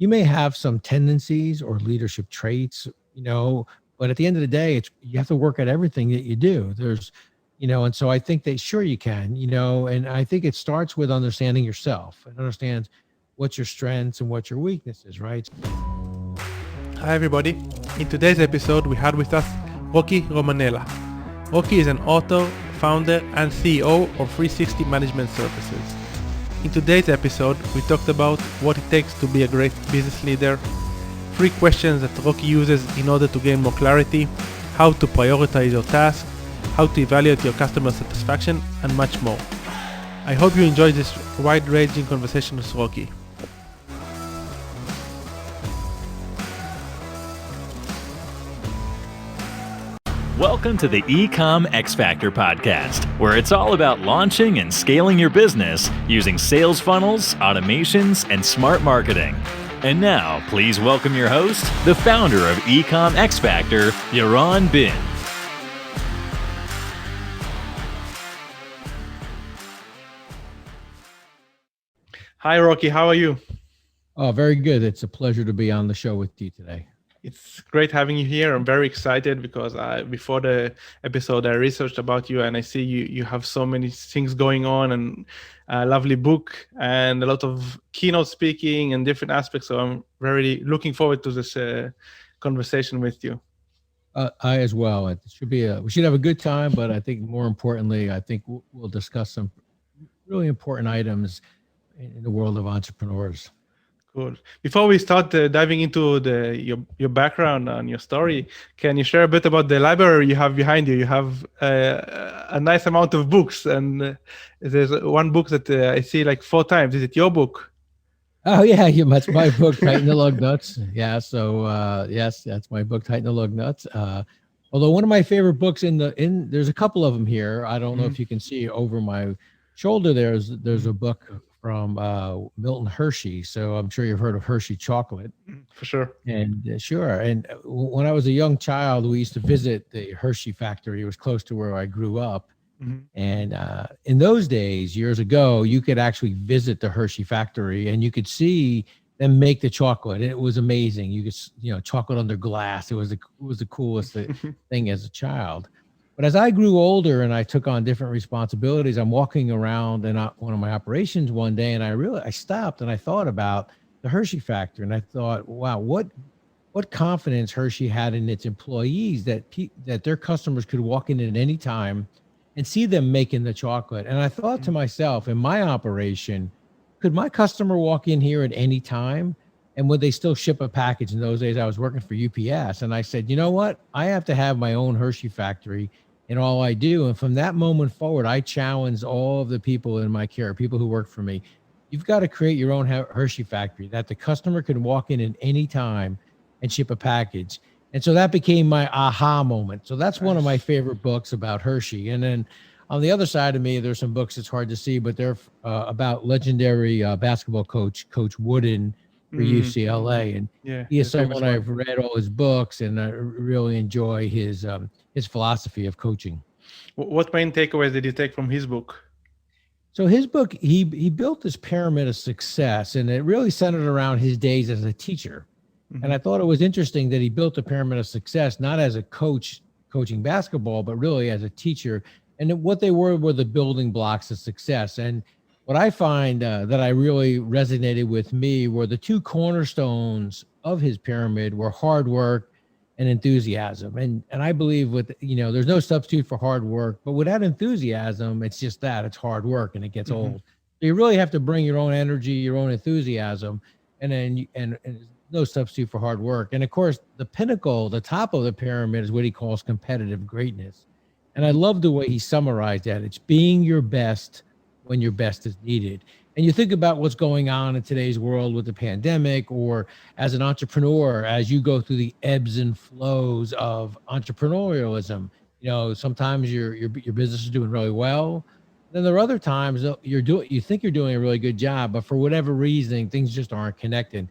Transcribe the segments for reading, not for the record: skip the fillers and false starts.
you may have some tendencies or leadership traits, but at the end of the day, you have to work at everything that you do. And so I think that sure you can, and I think it starts with understanding yourself and understand what's your strengths and what your weaknesses, right? Hi everybody. In today's episode, we had with us Rocky Romanella. Rocky is an author, founder, and CEO of 360 Management Services. In today's episode, we talked about what it takes to be a great business leader, 3 questions that Rocky uses in order to gain more clarity, how to prioritize your task, how to evaluate your customer satisfaction, and much more. I hope you enjoyed this wide-ranging conversation with Rocky. Welcome to the Ecom X Factor podcast, where it's all about launching and scaling your business using sales funnels, automations, and smart marketing. And now, please welcome your host, the founder of Ecom X Factor, Yaron Bin. Hi Rocky, how are you? Oh, very good. It's a pleasure to be on the show with you today. It's great having you here. I'm very excited because before the episode, I researched about you and I see you have so many things going on and a lovely book and a lot of keynote speaking and different aspects. So I'm very looking forward to this conversation with you. I as well. It should be we should have a good time, but I think more importantly, I think we'll discuss some really important items in the world of entrepreneurs. Cool. Before we start diving into your background and your story, can you share a bit about the library you have behind you? You have a nice amount of books, and there's one book that I see like 4 times. Is it your book? Oh yeah, that's my book, Tighten the Lug Nuts. Yeah, so yes, that's my book, Tighten the Lug Nuts. Although one of my favorite books there's a couple of them here. I don't know if you can see over my shoulder. There's a book from Milton Hershey. So I'm sure you've heard of Hershey chocolate. For sure. And sure. And when I was a young child, we used to visit the Hershey factory. It was close to where I grew up. And in those days, years ago, you could actually visit the Hershey factory and you could see them make the chocolate. It was amazing. You could, chocolate under glass. It was the coolest thing as a child. But as I grew older and I took on different responsibilities, I'm walking around in one of my operations one day, and I stopped and I thought about the Hershey factory, and I thought, wow, what confidence Hershey had in its employees that their customers could walk in at any time and see them making the chocolate. And I thought to myself, in my operation, could my customer walk in here at any time? And would they still ship a package? In those days, I was working for UPS. And I said, you know what? I have to have my own Hershey factory in all I do. And from that moment forward, I challenged all of the people in my care, people who work for me. You've got to create your own Hershey factory that the customer can walk in at any time and ship a package. And so that became my aha moment. So that's one of my favorite books about Hershey. And then on the other side of me, there's some books it's hard to see, but they're about legendary basketball coach Wooden, for UCLA, and he is someone I've read all his books, and I really enjoy his philosophy of coaching. What main takeaways did you take from his book? So his book, he built this pyramid of success, and it really centered around his days as a teacher. And I thought it was interesting that he built a pyramid of success, not as a coach coaching basketball, but really as a teacher. And what they were the building blocks of success. And what I find that I really resonated with me were the 2 cornerstones of his pyramid were hard work and enthusiasm. And I believe there's no substitute for hard work, but without enthusiasm, it's just that it's hard work and it gets old. So you really have to bring your own energy, your own enthusiasm, and no substitute for hard work. And of course, the pinnacle, the top of the pyramid is what he calls competitive greatness. And I love the way he summarized that. It's being your best when your best is needed. And you think about what's going on in today's world with the pandemic, or as an entrepreneur, as you go through the ebbs and flows of entrepreneurialism. Sometimes your business is doing really well. Then there are other times you think you're doing a really good job, but for whatever reason, things just aren't connected.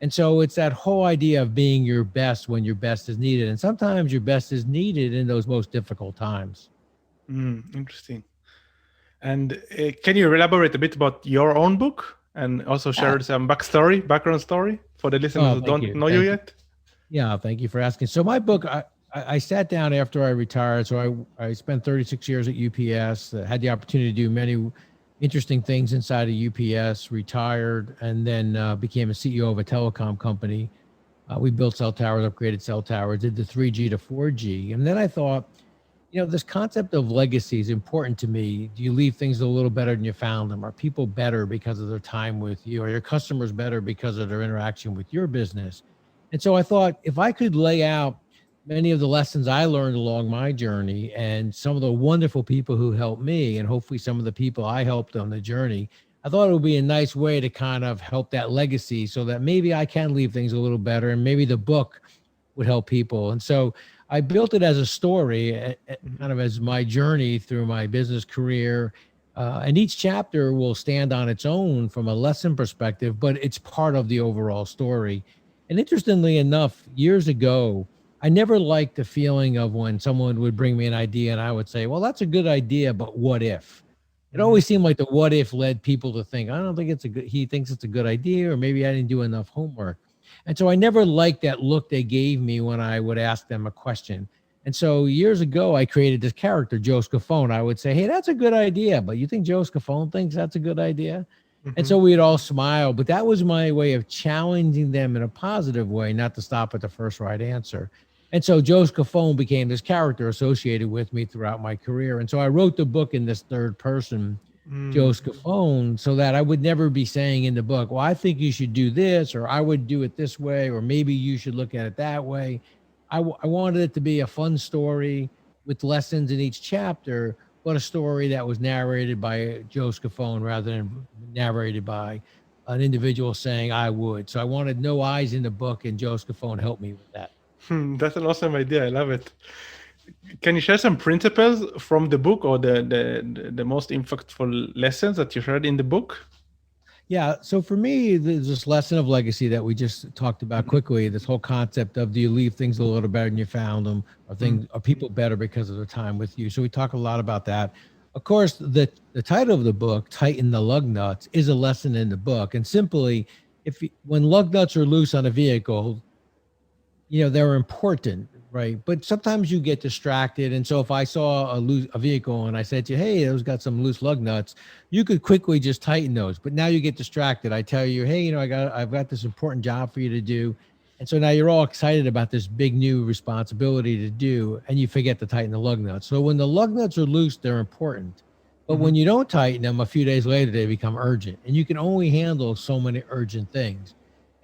And so it's that whole idea of being your best when your best is needed. And sometimes your best is needed in those most difficult times. Interesting. And can you elaborate a bit about your own book and also Yeah. share some background story for the listeners Oh, who thank don't you. know you Thank you. yet. Yeah, thank you for asking. So my book, I sat down after I retired. So I spent 36 years at UPS, had the opportunity to do many interesting things inside of UPS, retired, and then became a CEO of a telecom company. We built cell towers, upgraded cell towers, did the 3G to 4G. And then I thought, this concept of legacy is important to me. Do you leave things a little better than you found them? Are people better because of their time with you? Are your customers better because of their interaction with your business? And so I thought if I could lay out many of the lessons I learned along my journey and some of the wonderful people who helped me, and hopefully some of the people I helped on the journey, I thought it would be a nice way to kind of help that legacy so that maybe I can leave things a little better and maybe the book would help people. And so I built it as a story, kind of as my journey through my business career. And each chapter will stand on its own from a lesson perspective, but it's part of the overall story. And interestingly enough, years ago, I never liked the feeling of when someone would bring me an idea and I would say, well, that's a good idea, but what if? It always seemed like the what if led people to think, I don't think it's a good, he thinks it's a good idea, or maybe I didn't do enough homework. And so I never liked that look they gave me when I would ask them a question. And so years ago, I created this character, Joe Scafone. I would say, hey, that's a good idea, but you think Joe Scafone thinks that's a good idea? And so we'd all smile, but that was my way of challenging them in a positive way, not to stop at the first right answer. And so Joe Scafone became this character associated with me throughout my career. And so I wrote the book in this third person, Joe Scafone, so that I would never be saying in the book, well, I think you should do this, or I would do it this way, or maybe you should look at it that way. I wanted it to be a fun story with lessons in each chapter, but a story that was narrated by Joe Scafone rather than narrated by an individual saying I would. So I wanted no eyes in the book, and Joe Scafone helped me with that. That's an awesome idea. I love it. Can you share some principles from the book or the most impactful lessons that you shared in the book? Yeah. So for me, there's this lesson of legacy that we just talked about quickly. This whole concept of do you leave things a little better than you found them? Are people better because of their time with you? So we talk a lot about that. Of course, the title of the book, Tighten the Lug Nuts, is a lesson in the book. And simply, when lug nuts are loose on a vehicle, they're important, right? But sometimes you get distracted. And so if I saw a vehicle and I said to you, hey, those got some loose lug nuts, you could quickly just tighten those. But now you get distracted. I tell you, hey, I've got this important job for you to do. And so now you're all excited about this big new responsibility to do, and you forget to tighten the lug nuts. So when the lug nuts are loose, they're important. But when you don't tighten them, a few days later, they become urgent. And you can only handle so many urgent things.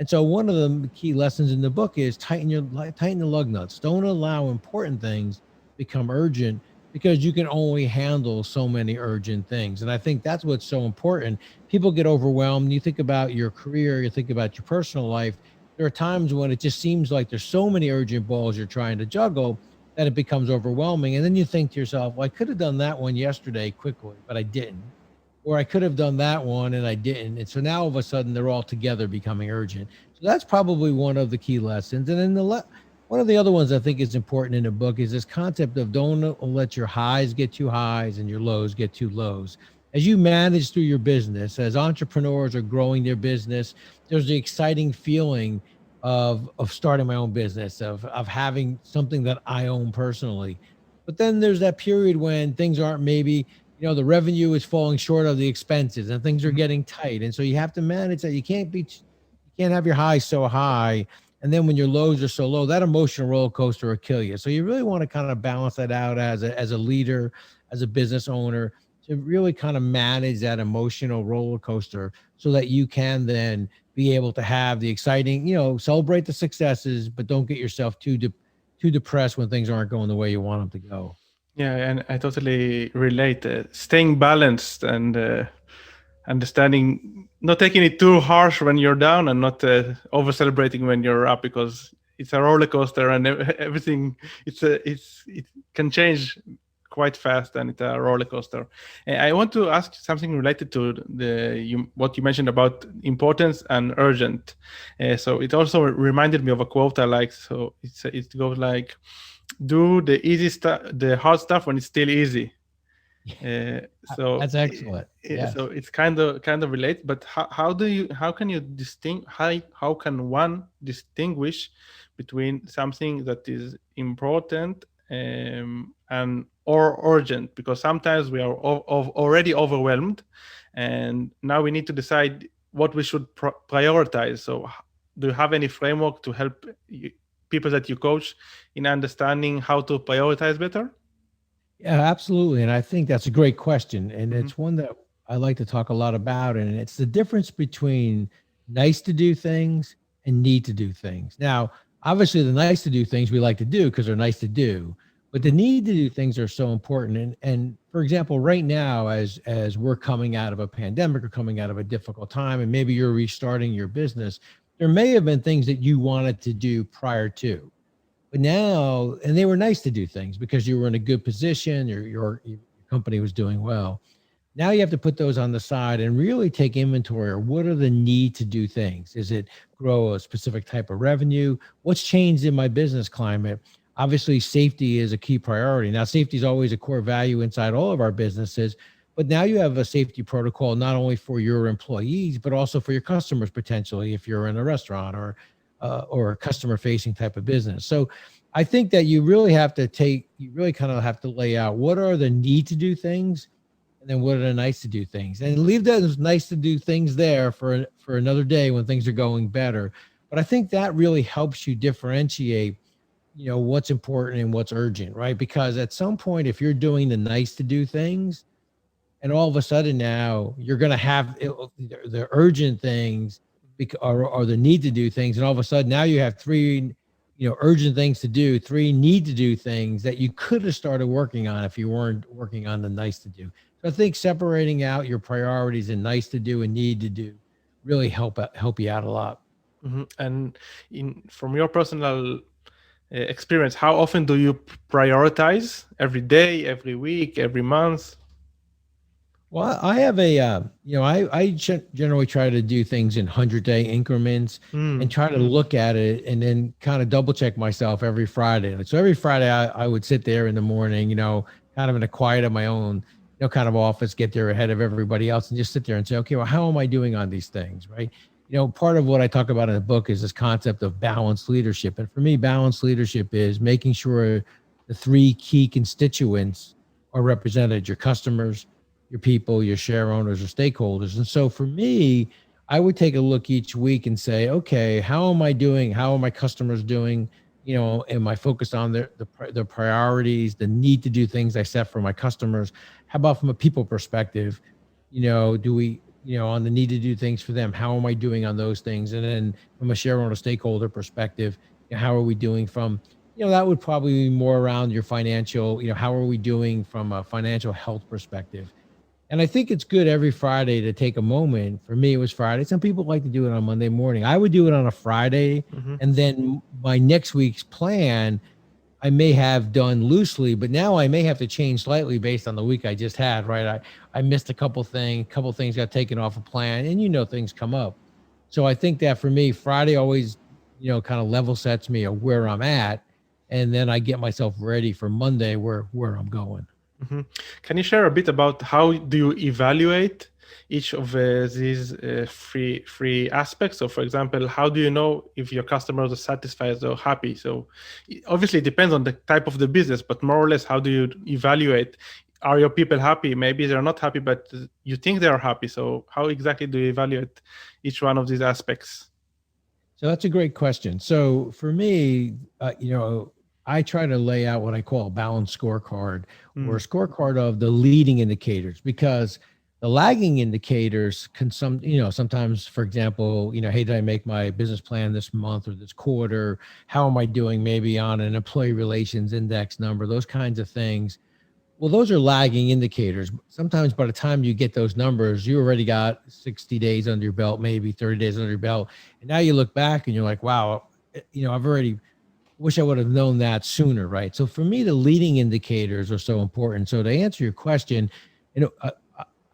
And so one of the key lessons in the book is tighten the lug nuts. Don't allow important things become urgent because you can only handle so many urgent things. And I think that's what's so important. People get overwhelmed. You think about your career, you think about your personal life. There are times when it just seems like there's so many urgent balls you're trying to juggle that it becomes overwhelming. And then you think to yourself, well, I could have done that one yesterday quickly, but I didn't. Or I could have done that one and I didn't. And so now all of a sudden they're all together becoming urgent. So that's probably one of the key lessons. And then one of the other ones I think is important in the book is this concept of don't let your highs get too highs and your lows get too lows. As you manage through your business, as entrepreneurs are growing their business, there's the exciting feeling of starting my own business, of having something that I own personally. But then there's that period when things aren't maybe, the revenue is falling short of the expenses and things are getting tight. And so you have to manage that. You can't have your highs so high. And then when your lows are so low, that emotional roller coaster will kill you. So you really want to kind of balance that out as a leader, as a business owner, to really kind of manage that emotional roller coaster so that you can then be able to have the exciting, celebrate the successes, but don't get yourself too depressed when things aren't going the way you want them to go. Yeah, and I totally relate. Staying balanced and understanding, not taking it too harsh when you're down, and not over celebrating when you're up, because it's a roller coaster and everything. It can change quite fast, and it's a roller coaster. I want to ask something related to what you mentioned about importance and urgent. So it also reminded me of a quote I like. So it goes like, "Do the easy stuff, the hard stuff when it's still easy." So That's excellent. Yes. so it's kind of related, but how can you how can one distinguish between something that is important and or urgent? Because sometimes we are already overwhelmed, and now we need to decide what we should prioritize. So do you have any framework to help people that you coach in understanding how to prioritize better? Yeah, absolutely. And I think that's a great question. And Mm-hmm. it's one that I like to talk a lot about. And it's the difference between nice to do things and need to do things. Now, obviously, the nice to do things we like to do because they're nice to do, but the Mm-hmm. need to do things are so important. And for example, right now, as we're coming out of a pandemic or coming out of a difficult time, and maybe you're restarting your business, there may have been things that you wanted to do prior to. But now, and they were nice to do things because you were in a good position, your company was doing well. Now you have to put those on the side and really take inventory. Or what are the need to do things? Is it grow a specific type of revenue? What's changed in my business climate? Obviously, safety is a key priority. Now, safety is always a core value inside all of our businesses, but now you have a safety protocol not only for your employees but also for your customers potentially if you're in a restaurant or a customer facing type of business. So I think that you really kind of have to lay out what are the need to do things and then what are the nice to do things and leave those nice to do things there for another day when things are going better. But I think that really helps you differentiate, what's important and what's urgent, right? Because at some point, if you're doing the nice to do things, and all of a sudden now you're going to have the urgent things or the need to do things, and all of a sudden now you have three urgent things to do, three need to do things that you could have started working on if you weren't working on the nice to do. So I think separating out your priorities and nice to do and need to do really help you out a lot. Mm-hmm. And from your personal experience, how often do you prioritize? Every day, every week, every month? Well, I have I generally try to do things in 100-day increments and Mm. try to look at it and then kind of double check myself every Friday. So every Friday I would sit there in the morning, kind of in the quiet of my own, kind of office, get there ahead of everybody else and just sit there and say, okay, well, how am I doing on these things? Right. Part of what I talk about in the book is this concept of balanced leadership. And for me, balanced leadership is making sure the three key constituents are represented: your customers, your people, your share owners or stakeholders. And so for me, I would take a look each week and say, okay, how am I doing? How are my customers doing? Am I focused on the priorities, the need to do things I set for my customers? How about from a people perspective? Do we, on the need to do things for them, how am I doing on those things? And then from a share owner stakeholder perspective, how are we doing from, that would probably be more around your financial, how are we doing from a financial health perspective? And I think it's good every Friday to take a moment. For me, it was Friday. Some people like to do it on Monday morning. I would do it on a Friday. Mm-hmm. And then my next week's plan, I may have done loosely, but now I may have to change slightly based on the week I just had, right? I missed a couple things got taken off a plan, and things come up. So I think that for me, Friday always, kind of level sets me of where I'm at. And then I get myself ready for Monday where I'm going. Mm-hmm. Can you share a bit about how do you evaluate each of these three aspects? So, for example, how do you know if your customers are satisfied or happy? So, obviously, it depends on the type of the business, but more or less, how do you evaluate? Are your people happy? Maybe they're not happy, but you think they are happy. So, how exactly do you evaluate each one of these aspects? So that's a great question. So for me, I try to lay out what I call a balanced scorecard or a scorecard of the leading indicators, because the lagging indicators can sometimes, for example, hey, did I make my business plan this month or this quarter? How am I doing maybe on an employee relations index number? Those kinds of things. Well, those are lagging indicators. Sometimes by the time you get those numbers, you already got 60 days under your belt, maybe 30 days under your belt. And now you look back and you're like, wow, I've already wish I would have known that sooner, right? So for me, the leading indicators are so important. So to answer your question,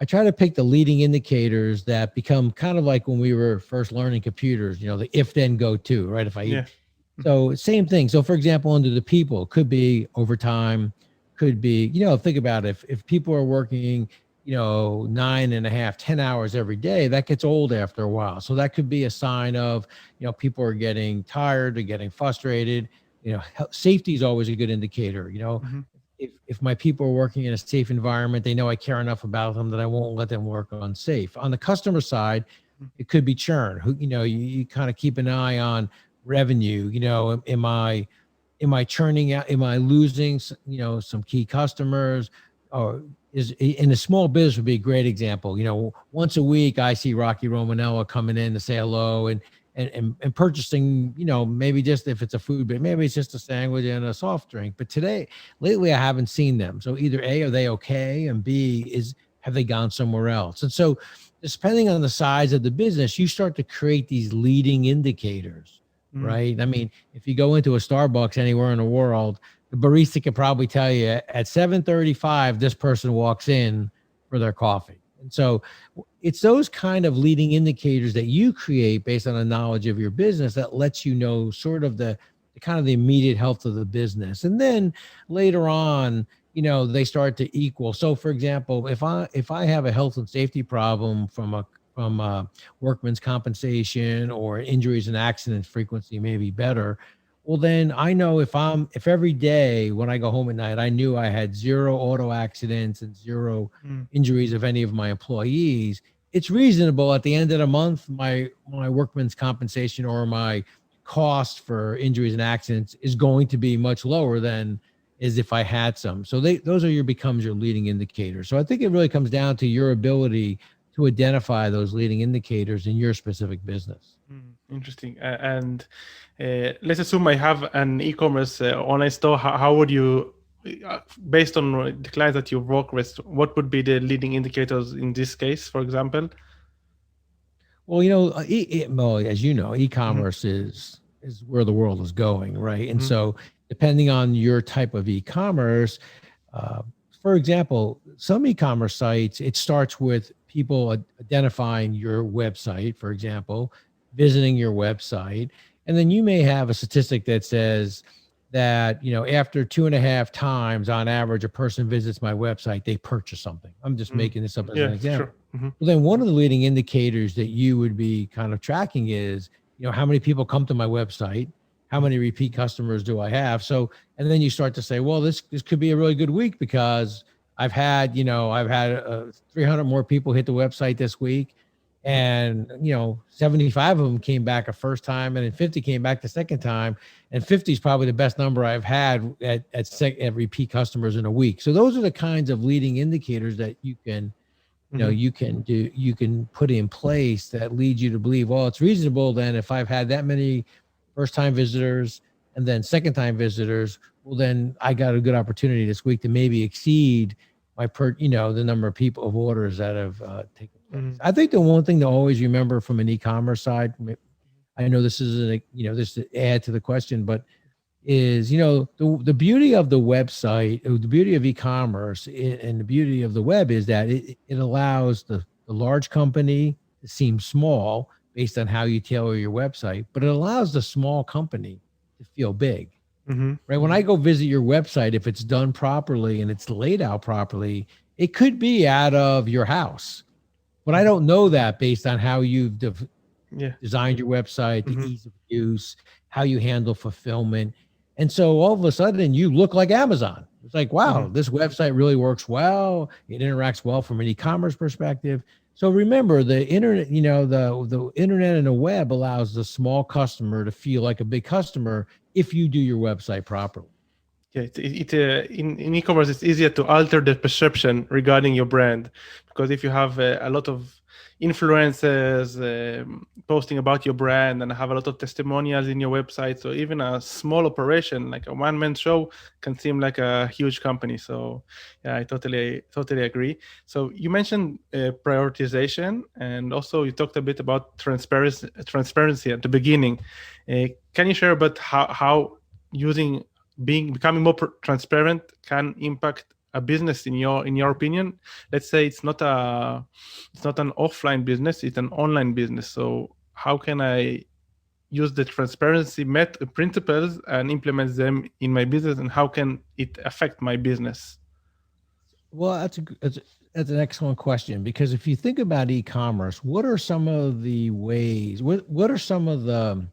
I try to pick the leading indicators that become kind of like when we were first learning computers, the if then go to, right? So same thing. So for example, under the people, it could be overtime, could be, think about it. If people are working, 9.5, 10 hours every day, that gets old after a while. So that could be a sign of, people are getting tired, they're getting frustrated. Safety is always a good indicator. Mm-hmm. If my people are working in a safe environment, they know I care enough about them that I won't let them work unsafe. On the customer side, it could be churn. You kind of keep an eye on revenue. Am I churning out? Am I losing, some key customers? Or is in a small business would be a great example. Once a week I see Rocky Romanella coming in to say hello and purchasing, maybe just if it's a food, but maybe it's just a sandwich and a soft drink. But lately I haven't seen them. So either A, are they okay? And B, have they gone somewhere else? And so depending on the size of the business, you start to create these leading indicators, right? I mean, if you go into a Starbucks anywhere in the world, the barista can probably tell you at 7:35, this person walks in for their coffee. And so it's those kind of leading indicators that you create based on a knowledge of your business that lets you know sort of the kind of the immediate health of the business. And then later on, they start to equal. So for example, if I have a health and safety problem from workman's compensation or injuries and accident frequency may be better, well, then I know if every day when I go home at night, I knew I had 0 auto accidents and 0 injuries of any of my employees, it's reasonable at the end of the month, my workman's compensation or my cost for injuries and accidents is going to be much lower than is if I had some. So those becomes your leading indicators. So I think it really comes down to your ability to identify those leading indicators in your specific business. Interesting. And let's assume I have an e-commerce online store. How would you, based on the clients that you work with, what would be the leading indicators in this case, for example? Well, as you know, e-commerce is where the world is going, right? And so depending on your type of e-commerce, for example, some e-commerce sites, it starts with people identifying your website, for example, visiting your website. And then you may have a statistic that says that, after 2.5 times on average, a person visits my website, they purchase something. I'm just making this up as an example. Sure. Well, then one of the leading indicators that you would be kind of tracking is, how many people come to my website? How many repeat customers do I have? So, and then you start to say, well, this could be a really good week because I've had 300 more people hit the website this week. And, 75 of them came back a first time, and then 50 came back the second time. And 50 is probably the best number I've had at repeat customers in a week. So those are the kinds of leading indicators that you can, you can put in place that lead you to believe, well, it's reasonable then if I've had that many first time visitors and then second time visitors, well, then I got a good opportunity this week to maybe exceed the number of people of orders that have taken place. I think the one thing to always remember from an e-commerce side, I know this is this to add to the question, but is, the beauty of the website, the beauty of e-commerce and the beauty of the web is that it allows the large company to seem small based on how you tailor your website, but it allows the small company to feel big. Right? When I go visit your website, if it's done properly and it's laid out properly, it could be out of your house, but I don't know that based on how you've designed your website, the ease of use, how you handle fulfillment. And so all of a sudden you look like Amazon. It's like, wow, this website really works well. It interacts well from an e-commerce perspective. So remember, the internet, the internet and the web allows the small customer to feel like a big customer if you do your website properly. Yeah, in e-commerce, it's easier to alter the perception regarding your brand, because if you have a lot of influencers posting about your brand and have a lot of testimonials in your website, so even a small operation like a one-man show can seem like a huge company. So yeah, I totally agree. So you mentioned prioritization, and also you talked a bit about transparency at the beginning. Can you share about how becoming more transparent can impact a business in your opinion? Let's say it's not an offline business, it's an online business. So how can I use the transparency principles and implement them in my business, and how can it affect my business? Well, that's an excellent question, because if you think about e-commerce, what are some of the ways? What are some of the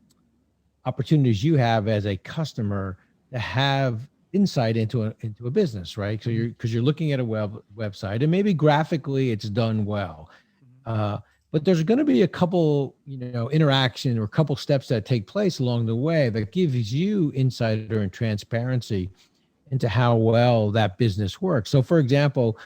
opportunities you have as a customer to have insight into a business, right? So you're looking at a website, and maybe graphically it's done well, but there's going to be a couple, interaction or a couple steps that take place along the way that gives you insight and transparency into how well that business works. So, for example,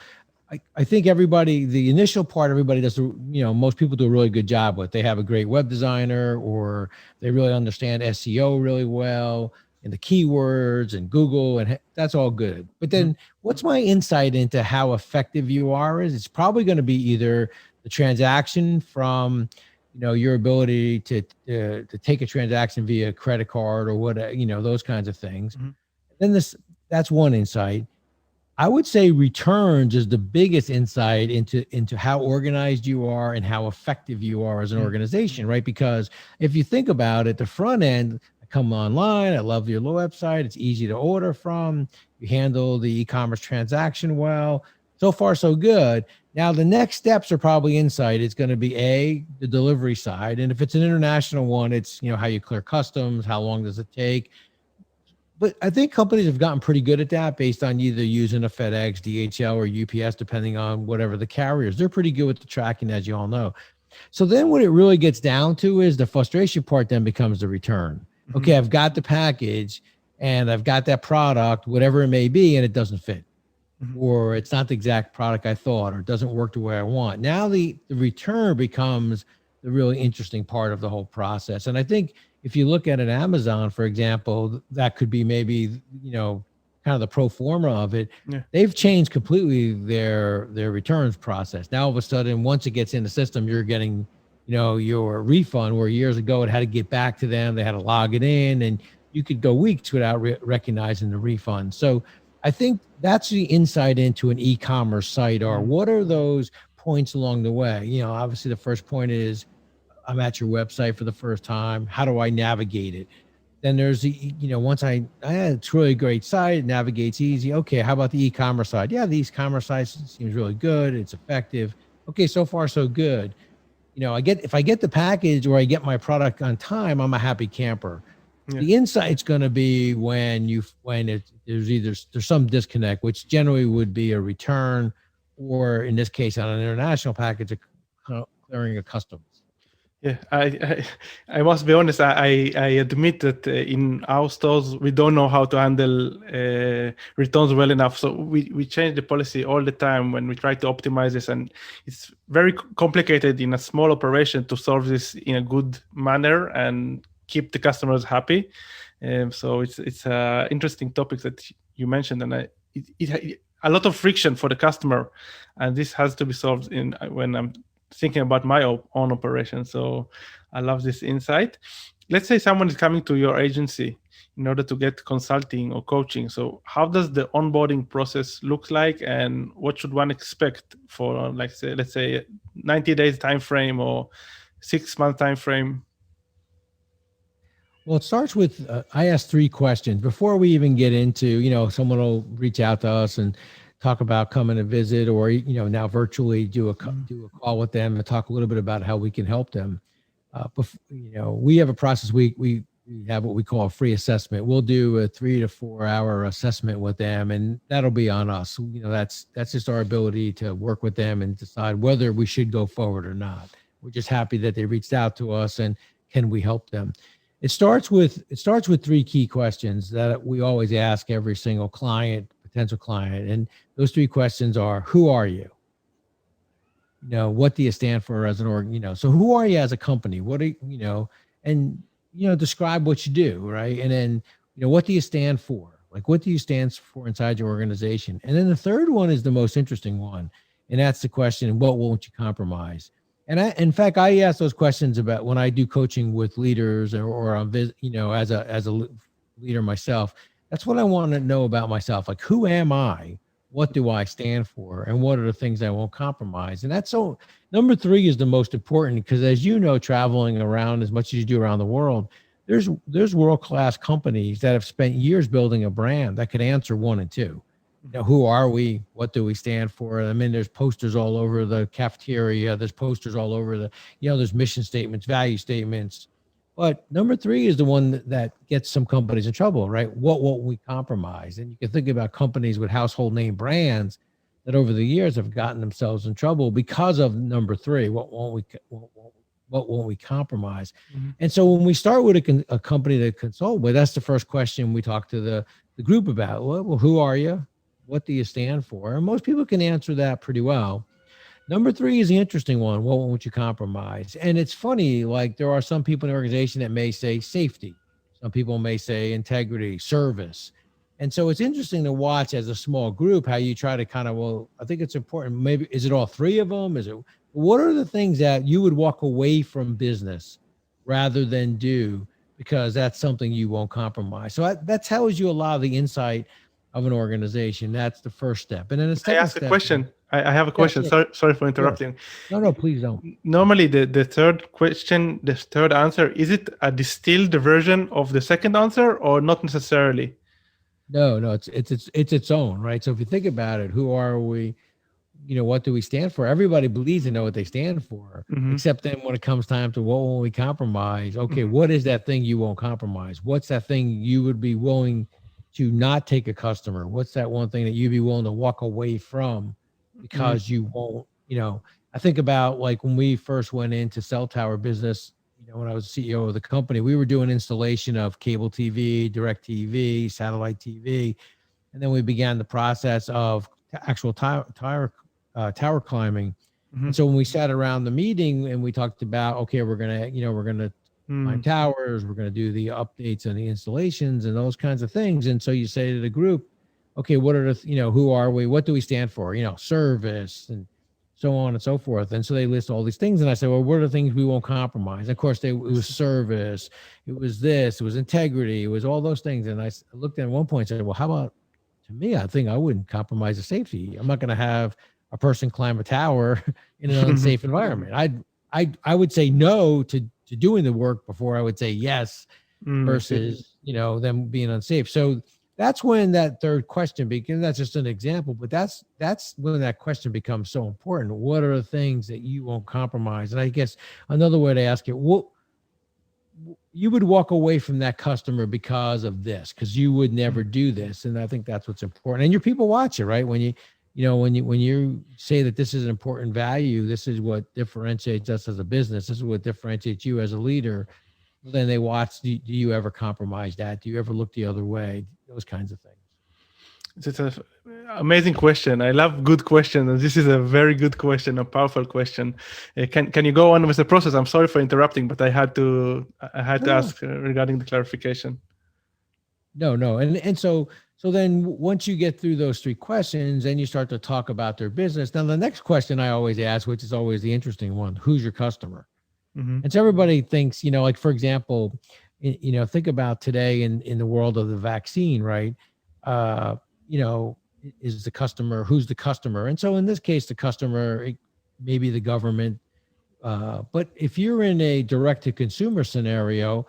I think the initial part, everybody does, most people do a really good job with. They have a great web designer, or they really understand SEO really well, and the keywords and Google, and that's all good. But then what's my insight into how effective you are is it's probably going to be either the transaction from, your ability to take a transaction via credit card or whatever, those kinds of things. Then that's one insight. I would say returns is the biggest insight into how organized you are and how effective you are as an organization, right? Because if you think about it, the front end, I come online, I love your website, it's easy to order from, you handle the e-commerce transaction well, so far so good. Now the next steps are probably insight. It's going to be the delivery side, and if it's an international one, it's how you clear customs, how long does it take. But I think companies have gotten pretty good at that based on either using a FedEx, DHL, or UPS, depending on whatever the carriers. They're pretty good with the tracking, as you all know. So then what it really gets down to is the frustration part then becomes the return. Okay, I've got the package and I've got that product, whatever it may be, and it doesn't fit. Or it's not the exact product I thought, or it doesn't work the way I want. Now the return becomes the really interesting part of the whole process. And I think if you look at an Amazon, for example, that could be maybe, kind of the pro forma of it. Yeah. They've changed completely their returns process. Now, all of a sudden, once it gets in the system, you're getting, your refund, where years ago it had to get back to them. They had to log it in, and you could go weeks without recognizing the refund. So I think that's the insight into an e-commerce site, or what are those points along the way? Obviously the first point is, I'm at your website for the first time. How do I navigate it? Then there's the, once it's really great site, it navigates easy. Okay, how about the e-commerce side? Yeah, the e-commerce side seems really good. It's effective. Okay, so far so good. If I get the package or I get my product on time, I'm a happy camper. Yeah. The insight's going to be when there's some disconnect, which generally would be a return, or in this case on an international package, clearing a customs. Yeah, I must be honest. I admit that in our stores we don't know how to handle returns well enough. So we change the policy all the time when we try to optimize this, and it's very complicated in a small operation to solve this in a good manner and keep the customers happy. So it's interesting topics that you mentioned, and it a lot of friction for the customer, and this has to be solved when I'm thinking about my own operation. So I love this insight. Let's say someone is coming to your agency in order to get consulting or coaching. So how does the onboarding process look like, and what should one expect for, let's say 90 days time frame or 6 month time frame? Well, it starts with, I ask 3 questions before we even get into, someone will reach out to us and talk about coming to visit, or, now virtually do a call with them and talk a little bit about how we can help them. We have a process. We have what we call a free assessment. We'll do a 3 to 4 hour assessment with them, and that'll be on us. That's just our ability to work with them and decide whether we should go forward or not. We're just happy that they reached out to us, and can we help them? It starts with 3 key questions that we always ask every single potential client. And those 3 questions are: who are you? What do you stand for as an org? So who are you as a company? What do and describe what you do, right? And then, what do you stand for? Like, what do you stand for inside your organization? And then the third one is the most interesting one. And that's the question: what won't you compromise? And in fact, I ask those questions about when I do coaching with leaders, or on as a leader myself. That's what I want to know about myself. Like, who am I? what do I stand for, and what are the things I won't compromise? And that's so. Number three is the most important because, as you know, traveling around as much as you do around the world, there's world-class companies that have spent years building a brand that could answer one and two. Who are we? What do we stand for? I mean, there's posters all over the cafeteria. There's posters all over there's mission statements, value statements. But number three is the one that gets some companies in trouble, right? What won't we compromise? And you can think about companies with household name brands that over the years have gotten themselves in trouble because of number three. What won't we compromise? Mm-hmm. And so when we start with a company to consult with, that's the first question we talk to the group about. Well, who are you? What do you stand for? And most people can answer that pretty well. Number three is the interesting one. What won't you compromise? And it's funny, like there are some people in the organization that may say safety. Some people may say integrity, service. And so it's interesting to watch as a small group how you try to kind of, I think it's important. Maybe, is it all three of them? What are the things that you would walk away from business rather than do because that's something you won't compromise? So that tells you a lot of the insight of an organization. That's the first step. And then I ask a question. I have a question. Yeah. Sorry for interrupting. Sure. No, please don't. Normally, the third question, the third answer, is it a distilled version of the second answer or not necessarily? No, it's its own, right? So if you think about it, who are we? What do we stand for? Everybody believes they know what they stand for, mm-hmm. except then when it comes time to what won't we compromise? Okay, mm-hmm. What is that thing you won't compromise? What's that thing you would be willing to not take a customer? What's that one thing that you'd be willing to walk away from because mm-hmm. you won't, I think about like when we first went into cell tower business, when I was CEO of the company, we were doing installation of cable TV, direct TV, satellite TV. And then we began the process of actual tower climbing. Mm-hmm. And so when we sat around the meeting and we talked about, okay, we're going to climb towers, we're going to do the updates and the installations and those kinds of things. And so you say to the group, okay, what are the, who are we? What do we stand for? Service and so on and so forth. And so they list all these things. And I said, well, what are the things we won't compromise? And of course, it was service. It was this, it was integrity. It was all those things. And I looked at one point and said, well, how about, to me, I think I wouldn't compromise the safety. I'm not going to have a person climb a tower in an unsafe environment. I would say no to doing the work before I would say yes versus, them being unsafe. So that's when that third question begins. That's just an example, but that's when that question becomes so important. What are the things that you won't compromise? And I guess another way to ask it, what you would walk away from that customer because of this, because you would never do this. And I think that's what's important. And your people watch it, right? When you say that this is an important value, this is what differentiates us as a business. This is what differentiates you as a leader. Then they watch, do you ever compromise that? Do you ever look the other way? Those kinds of things. It's an amazing question. I love good questions. And this is a very good question, a powerful question. Can you go on with the process? I'm sorry for interrupting, but I had to ask regarding the clarification. No. And so then once you get through those three questions and you start to talk about their business, now the next question I always ask, which is always the interesting one, who's your customer? Mm-hmm. And so everybody thinks, like, for example, think about today in the world of the vaccine, right? Is the customer, who's the customer? And so in this case, the customer, maybe the government. But if you're in a direct to consumer scenario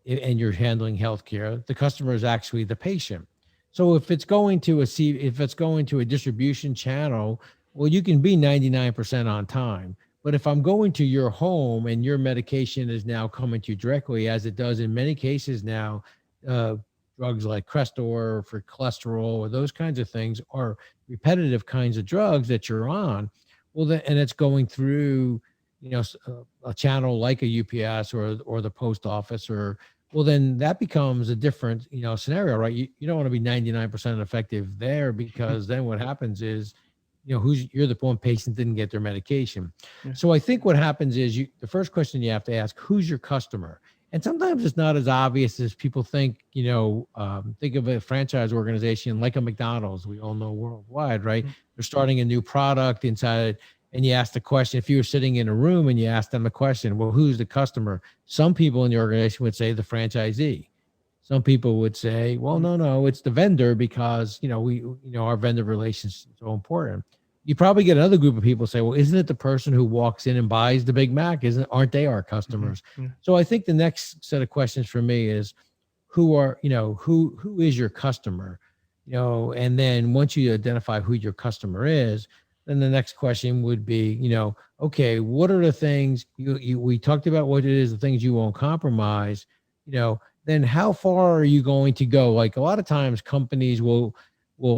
and you're handling healthcare, the customer is actually the patient. So if it's going to a distribution channel, well, you can be 99% on time. But if I'm going to your home and your medication is now coming to you directly, as it does in many cases now, drugs like Crestor for cholesterol or those kinds of things are repetitive kinds of drugs that you're on. Well, and it's going through, a channel like a UPS or the post office then that becomes a different, scenario, right? You don't want to be 99% effective there because then what happens is, you're the one patient didn't get their medication. Yeah. So I think what happens is the first question you have to ask, who's your customer? And sometimes it's not as obvious as people think. Think of a franchise organization like a McDonald's. We all know worldwide, right? Mm-hmm. They're starting a new product inside, and you ask the question. If you were sitting in a room and you ask them the question, well, who's the customer? Some people in the organization would say the franchisee. Some people would say, well, no, it's the vendor because, our vendor relations is so important. You probably get another group of people say, well, isn't it the person who walks in and buys the Big Mac? Aren't they our customers? Yeah. So I think the next set of questions for me is who is your customer? And then once you identify who your customer is, then the next question would be, okay, what are the things we talked about, what it is, the things you won't compromise, then how far are you going to go? Like a lot of times companies will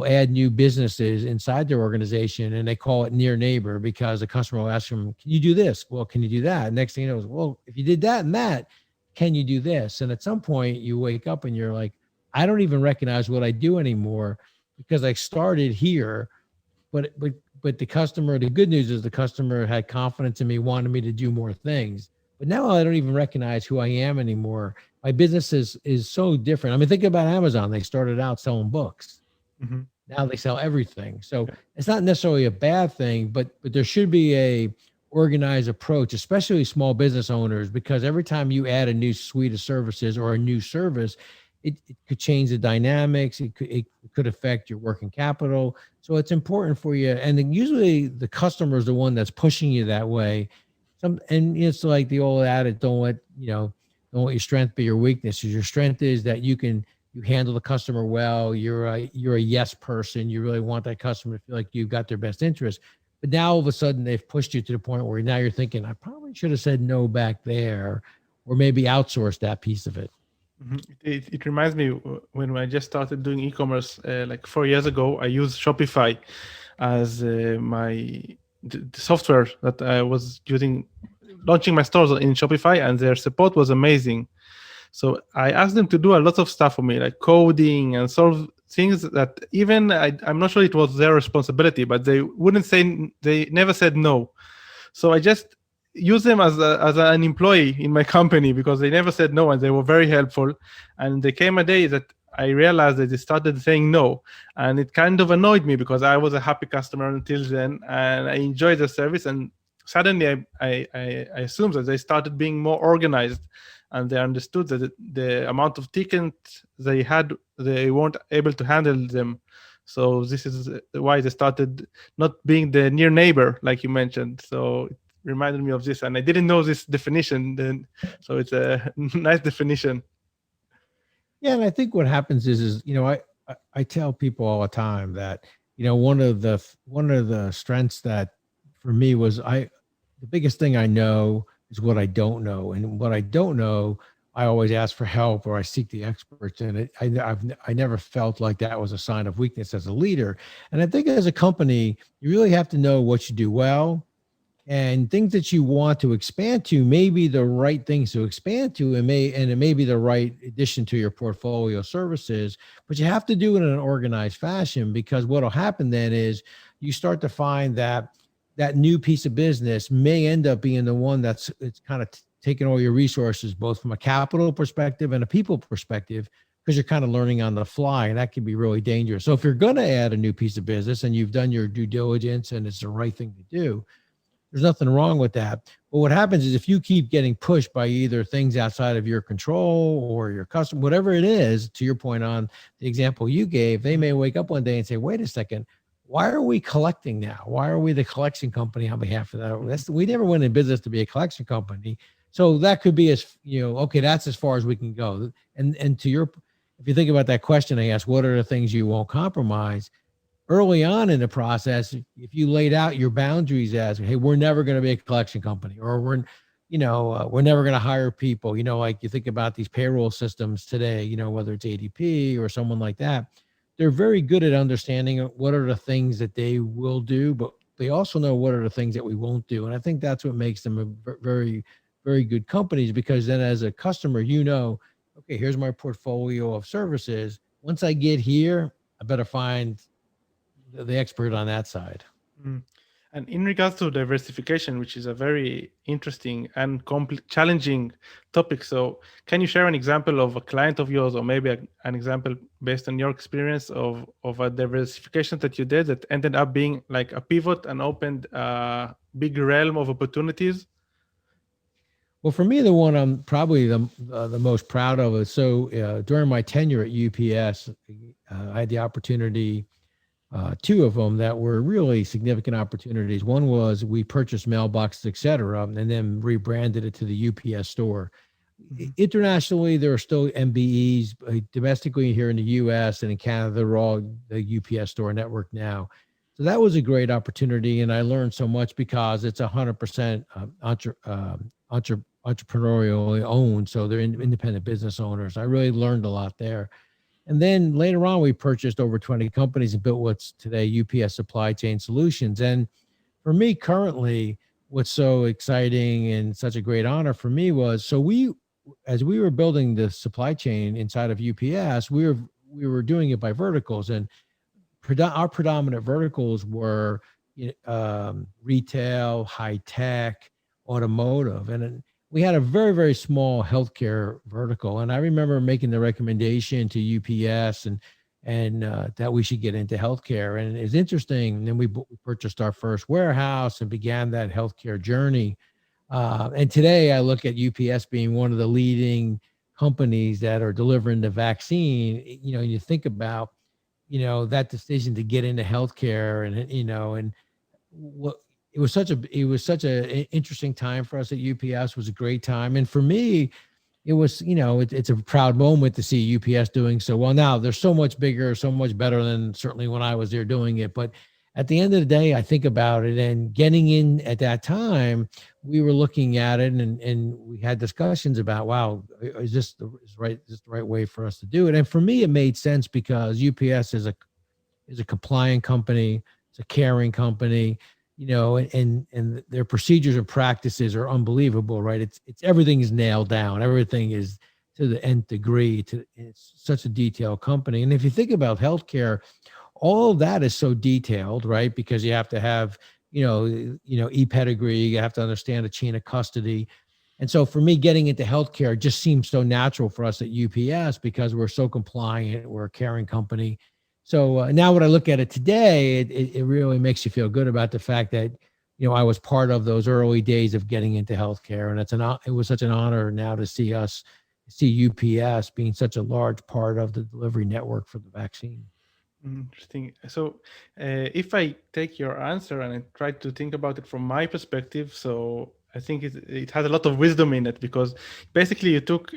add new businesses inside their organization and they call it near neighbor because the customer will ask them, can you do this? Well, can you do that? Next thing you know is, well, if you did that and that, can you do this? And at some point you wake up and you're like, I don't even recognize what I do anymore because I started here, but the customer, the good news is the customer had confidence in me, wanted me to do more things. But now I don't even recognize who I am anymore. My business is so different. I mean, think about Amazon. They started out selling books. Mm-hmm. Now they sell everything. So it's not necessarily a bad thing, but there should be a organized approach, especially small business owners, because every time you add a new suite of services or a new service, it could change the dynamics. It could affect your working capital. So it's important for you. And then usually the customer is the one that's pushing you that way. And it's like the old adage, don't let your strength be your weakness. Your strength is that you handle the customer well. You're a yes person. You really want that customer to feel like you've got their best interest. But now all of a sudden they've pushed you to the point where now you're thinking, I probably should have said no back there, or maybe outsourced that piece of it. Mm-hmm. It reminds me when I just started doing e-commerce like 4 years ago. I used Shopify as the software that I was using, launching my stores in Shopify, and their support was amazing. So I asked them to do a lot of stuff for me, like coding and solve things that even I'm not sure it was their responsibility, but they never said no. So I just use them as an employee in my company because they never said no and they were very helpful. And there came a day that I realized that they started saying no, and it kind of annoyed me because I was a happy customer until then and I enjoyed the service. And suddenly I assumed that they started being more organized and they understood that the amount of tickets they had, they weren't able to handle them. So this is why they started not being the near neighbor, like you mentioned. So it reminded me of this, and I didn't know this definition then. So it's a nice definition. Yeah, and I think what happens is I tell people all the time that one of the strengths that for me was the biggest thing I know is what I don't know, and what I don't know, I always ask for help or I seek the experts in it. I never felt like that was a sign of weakness as a leader. And I think as a company, you really have to know what you do well, and things that you want to expand to may be the right things to expand to, and it may be the right addition to your portfolio of services, but you have to do it in an organized fashion, because what'll happen then is you start to find that new piece of business may end up being the one it's kind of taking all your resources, both from a capital perspective and a people perspective, because you're kind of learning on the fly, and that can be really dangerous. So if you're going to add a new piece of business and you've done your due diligence and it's the right thing to do, there's nothing wrong with that. But what happens is if you keep getting pushed by either things outside of your control or your customer, whatever it is, to your point on the example you gave, they may wake up one day and say, wait a second, why are we collecting now? Why are we the collection company on behalf of that? We never went in business to be a collection company. So that could be okay, that's as far as we can go. And if you think about that question I asked, what are the things you won't compromise? Early on in the process, if you laid out your boundaries as, hey, we're never going to be a collection company, or we're never going to hire people, like you think about these payroll systems today, whether it's ADP or someone like that, they're very good at understanding what are the things that they will do, but they also know what are the things that we won't do. And I think that's what makes them a very, very good companies, because then as a customer, okay, here's my portfolio of services. Once I get here, I better find the expert on that side. Mm. And in regards to diversification, which is a very interesting and challenging topic, so can you share an example of a client of yours, or maybe an example based on your experience of a diversification that you did that ended up being like a pivot and opened a big realm of opportunities? Well, for me, the one I'm probably the most proud of is during my tenure at UPS, I had the opportunity, two of them that were really significant opportunities. One was we purchased mailboxes, et cetera, and then rebranded it to the UPS store. Internationally, there are still MBEs. Domestically, here in the U.S. and in Canada, they're all the UPS store network now. So that was a great opportunity, and I learned so much because it's 100% entrepreneurially owned. So they're independent business owners. I really learned a lot there. And then later on, we purchased over 20 companies and built what's today UPS Supply Chain Solutions. And for me, currently, what's so exciting and such a great honor for me was as we were building the supply chain inside of UPS, we were doing it by verticals, and our predominant verticals were retail, high tech, automotive, and we had a very, very small healthcare vertical. And I remember making the recommendation to UPS and that we should get into healthcare. And it's interesting. And then we purchased our first warehouse and began that healthcare journey. And today I look at UPS being one of the leading companies that are delivering the vaccine. You think about, that decision to get into healthcare and what it was such a interesting time for us at UPS. Was a great time. And for me, it was, it's a proud moment to see UPS doing so well. Now they're so much bigger, so much better than certainly when I was there doing it. But at the end of the day, I think about it, and getting in at that time, we were looking at it and we had discussions about, wow, is this the right way for us to do it? And for me, it made sense because UPS is a compliant company, it's a caring company, and their procedures and practices are unbelievable, right? It's everything is nailed down, everything is to the nth degree. It's such a detailed company. And if you think about healthcare, all of that is so detailed, right? Because you have to have, e-pedigree, you have to understand a chain of custody. And so for me, getting into healthcare just seems so natural for us at UPS because we're so compliant, we're a caring company. So now when I look at it today, it really makes you feel good about the fact that, I was part of those early days of getting into healthcare. And it was such an honor now to see UPS being such a large part of the delivery network for the vaccine. Interesting. So if I take your answer and I try to think about it from my perspective, so I think it has a lot of wisdom in it, because basically you took,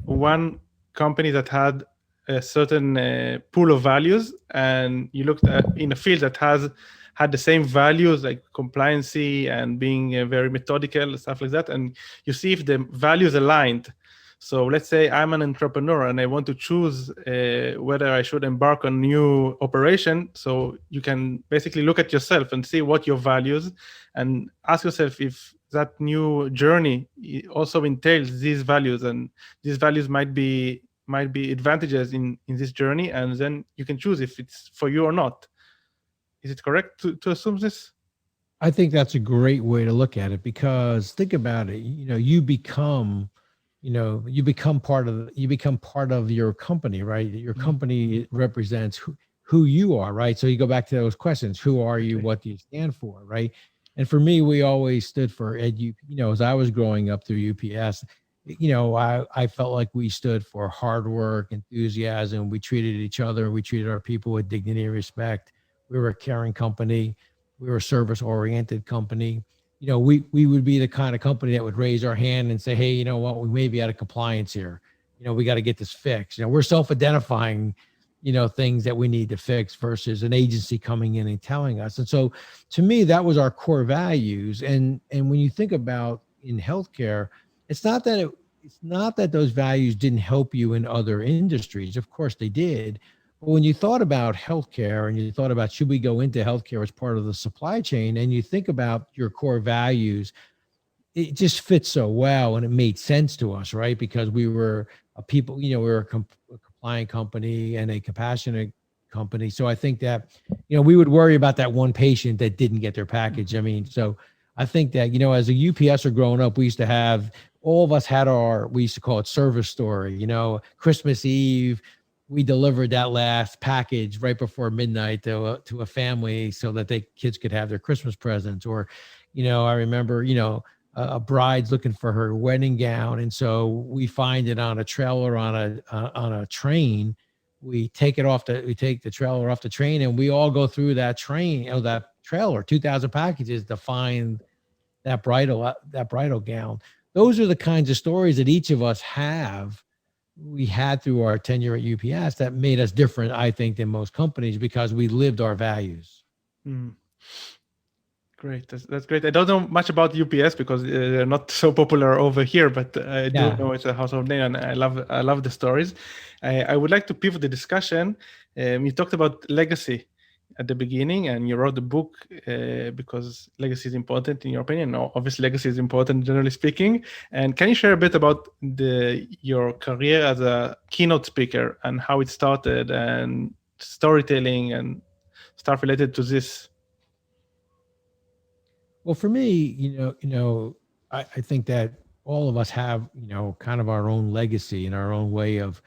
one company that had a certain pool of values, and you looked at in a field that had the same values like compliancy and being very methodical, stuff like that, and you see if the values aligned. So let's say I'm an entrepreneur and I want to choose whether I should embark on new operation. So you can basically look at yourself and see what your values, and ask yourself if that new journey also entails these values, and these values might be advantages in this journey, and then you can choose if it's for you or not. Is it correct to assume this? I think that's a great way to look at it, because think about it. You become part of your company, right? Your company represents who you are, right? So you go back to those questions: who are you? What do you stand for, right? And for me, we always stood for as I was growing up through UPS, I felt like we stood for hard work, enthusiasm. We treated each other, we treated our people with dignity and respect. We were a caring company. We were a service-oriented company. We would be the kind of company that would raise our hand and say, hey, you know what, we may be out of compliance here. We got to get this fixed. We're self-identifying, things that we need to fix versus an agency coming in and telling us. And so to me, that was our core values. And when you think about in healthcare, it's not that those values didn't help you in other industries. Of course they did. But when you thought about healthcare and you thought about, should we go into healthcare as part of the supply chain, and you think about your core values, it just fits so well, and it made sense to us, right? Because we were a people, we were a compliant company and a compassionate company. So I think that, we would worry about that one patient that didn't get their package. I mean, so I think that, as a UPSer growing up, all of us had we used to call it service story, Christmas Eve, we delivered that last package right before midnight to a family so that kids could have their Christmas presents. Or, I remember, a bride's looking for her wedding gown, and so we find it on a trailer on a train. We take the trailer off the train, and we all go through that train, that trailer, 2,000 packages to find that bridal gown. Those are the kinds of stories that each of us we had through our tenure at UPS that made us different, I think, than most companies because we lived our values. Mm. Great, that's great. I don't know much about UPS because they're not so popular over here, but I do know it's a household name, and I love the stories. I would like to pivot the discussion. You talked about legacy at the beginning, and you wrote the book because legacy is important in your opinion. No, obviously legacy is important generally speaking. And can you share a bit about your career as a keynote speaker and how it started and storytelling and stuff related to this? Well, for me, I think that all of us have, kind of our own legacy and our own way of,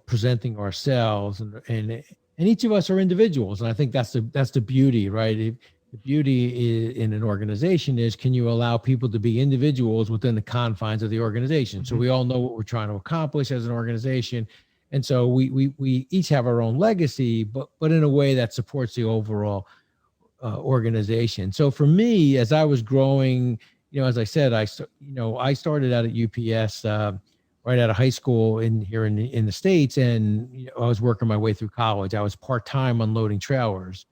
presenting ourselves, and each of us are individuals, and I think that's the beauty, right? The beauty in an organization is, can you allow people to be individuals within the confines of the organization? Mm-hmm. So we all know what we're trying to accomplish as an organization, and so we each have our own legacy, but in a way that supports the overall organization. So for me, as I was growing, as I said, I started out at UPS right out of high school in the States, and I was working my way through college. I was part-time unloading trailers,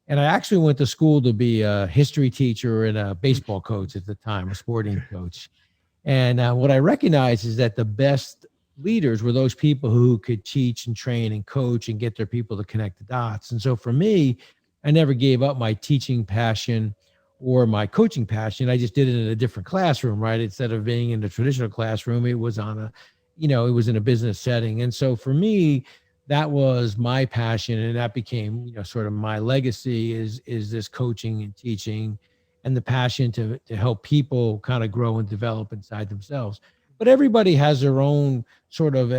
and I actually went to school to be a history teacher and a baseball coach at the time, a sporting coach. And what I recognized is that the best leaders were those people who could teach and train and coach and get their people to connect the dots. And so for me, I never gave up my teaching passion or my coaching passion. I just did it in a different classroom, right? Instead of being in the traditional classroom, it was it was in a business setting. And so for me, that was my passion, and that became, sort of my legacy is this coaching and teaching and the passion to help people kind of grow and develop inside themselves. But everybody has their own sort of,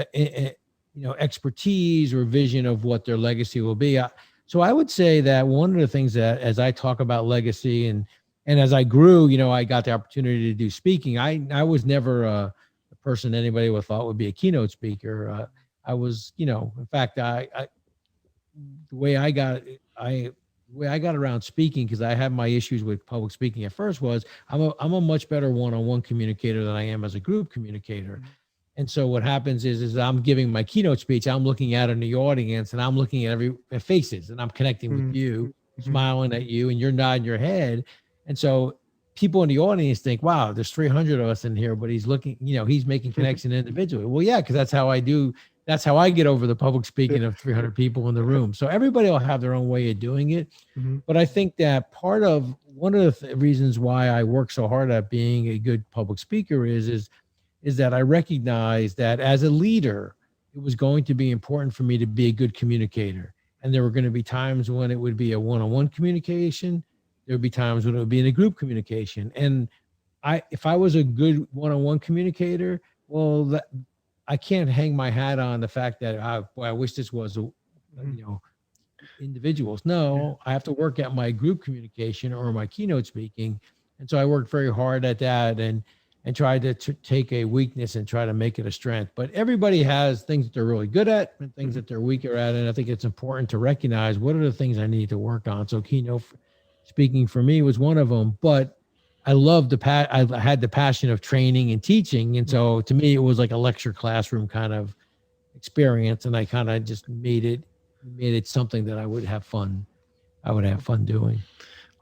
expertise or vision of what their legacy will be. So I would say that one of the things that, as I talk about legacy and as I grew, I got the opportunity to do speaking. I was never a person anybody would thought would be a keynote speaker. I was, in fact, the way I got around speaking, because I had my issues with public speaking at first, was I'm a much better one-on-one communicator than I am as a group communicator. Mm-hmm. And so what happens is I'm giving my keynote speech, I'm looking out in the audience, and I'm looking at faces, and I'm connecting with you, smiling at you, and you're nodding your head. And so people in the audience think, wow, there's 300 of us in here, but he's looking, he's making connection individually. Well, yeah, because that's how I get over the public speaking of 300 people in the room. So everybody will have their own way of doing it. Mm-hmm. But I think that one of the reasons why I work so hard at being a good public speaker is that I recognize that as a leader, it was going to be important for me to be a good communicator. And there were going to be times when it would be a one-on-one communication. There would be times when it would be in a group communication. And if I was a good one-on-one communicator, well, I can't hang my hat on the fact that I wish this was, individuals. No, I have to work at my group communication or my keynote speaking. And so I worked very hard at that and try to take a weakness and try to make it a strength. But everybody has things that they're really good at and things that they're weaker at. And I think it's important to recognize what are the things I need to work on. So keynote speaking for me was one of them, but I loved I had the passion of training and teaching. And so to me, it was like a lecture classroom kind of experience. And I kind of just made it something that I would have fun doing.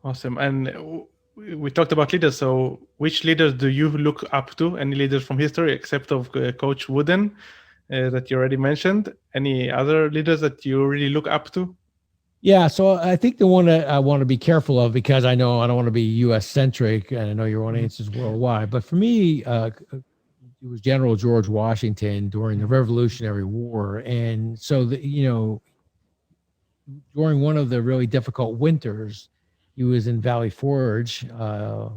Awesome. And we talked about leaders. So which leaders do you look up to? Any leaders from history, except of Coach Wooden that you already mentioned? Any other leaders that you really look up to? Yeah, so I think the one that I want to be careful of, because I know I don't want to be U.S. centric, and I know your audience is worldwide. But for me, it was General George Washington during the Revolutionary War, and so during one of the really difficult winters, he was in Valley Forge, a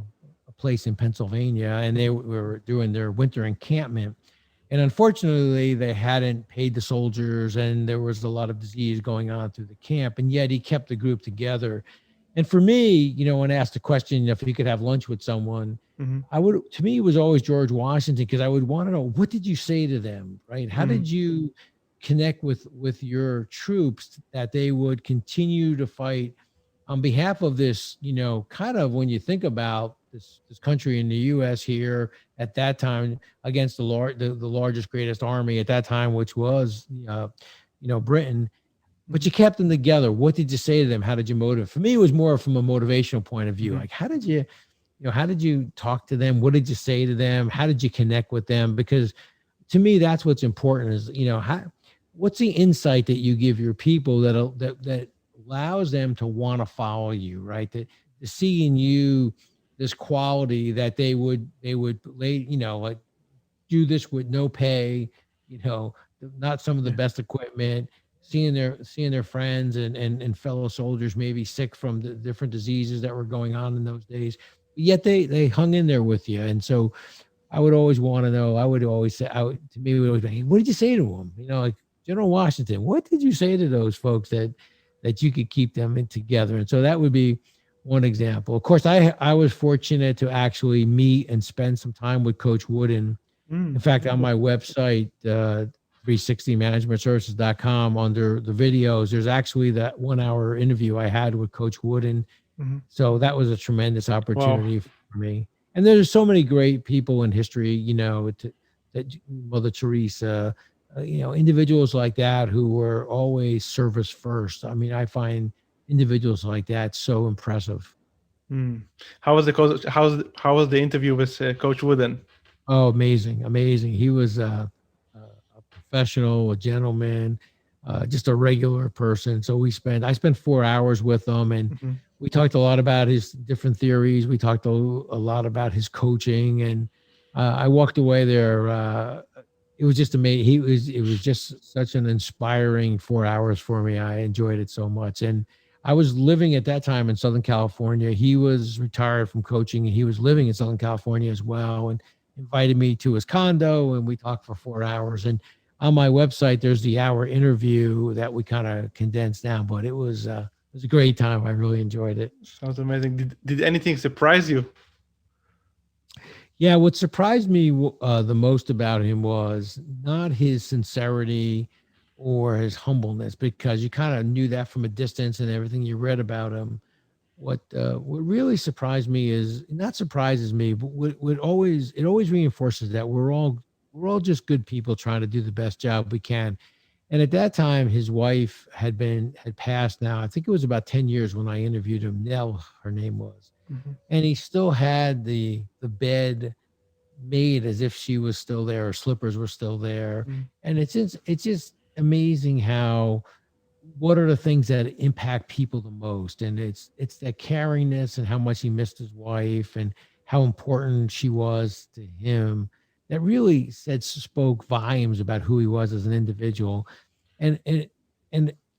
place in Pennsylvania, and they were doing their winter encampment. And unfortunately, they hadn't paid the soldiers, and there was a lot of disease going on through the camp. And yet he kept the group together. And for me, when asked the question, if you could have lunch with someone, Mm-hmm. to me, it was always George Washington, because I would want to know, what did you say to them, right? How did you connect with your troops that they would continue to fight on behalf of this, kind of, when you think about this country in the U.S. here at that time, against the largest, greatest army at that time, which was, Britain. But you kept them together. What did you say to them? How did you motivate? For me, it was more from a motivational point of view. Like, how did you talk to them? What did you say to them? How did you connect with them? Because to me, that's what's important is, what's the insight that you give your people that allows them to want to follow you, right? That to see in you this quality that they would lay, like, do this with no pay, you know, not some of the best equipment, seeing their friends and fellow soldiers maybe sick from the different diseases that were going on in those days. Yet they hung in there with you. And so I would always want to know, I would always say, to me, we would always be, hey, what did you say to them? Like General Washington, what did you say to those folks that you could keep them together? And so that would be one example. Of course, I was fortunate to actually meet and spend some time with Coach Wooden. In fact, on my website, 360managementservices.com, under the videos, there's actually that 1 hour interview I had with Coach Wooden. So that was a tremendous opportunity for me. And there's so many great people in history, that Mother Teresa, individuals like that who were always service first. I mean, I find individuals like that so impressive. How was the interview with Coach Wooden? Oh, amazing. He was a professional, a gentleman, just a regular person. So I spent 4 hours with him, and we talked a lot about his different theories. We talked a lot about his coaching, and I walked away there. It was just amazing. It was just such an inspiring 4 hours for me. I enjoyed it so much. And I was living at that time in Southern California. He was retired from coaching, and he was living in Southern California as well, and invited me to his condo, and we talked for 4 hours. And on my website, there's the hour interview that we kind of condensed down, but it was a great time. I really enjoyed it. Sounds amazing. Did anything surprise you? Yeah, what surprised me the most about him was not his sincerity or his humbleness, because you kind of knew that from a distance and everything you read about him. What really surprised me is, not surprises me, but it always reinforces that we're all just good people trying to do the best job we can. And at that time, his wife had passed. Now, I think it was about 10 years when I interviewed him. Nell, her name was, and he still had the bed made as if she was still there, or slippers were still there. And it's just amazing what are the things that impact people the most. And it's that caringness, and how much he missed his wife, and how important she was to him, that really spoke volumes about who he was as an individual. And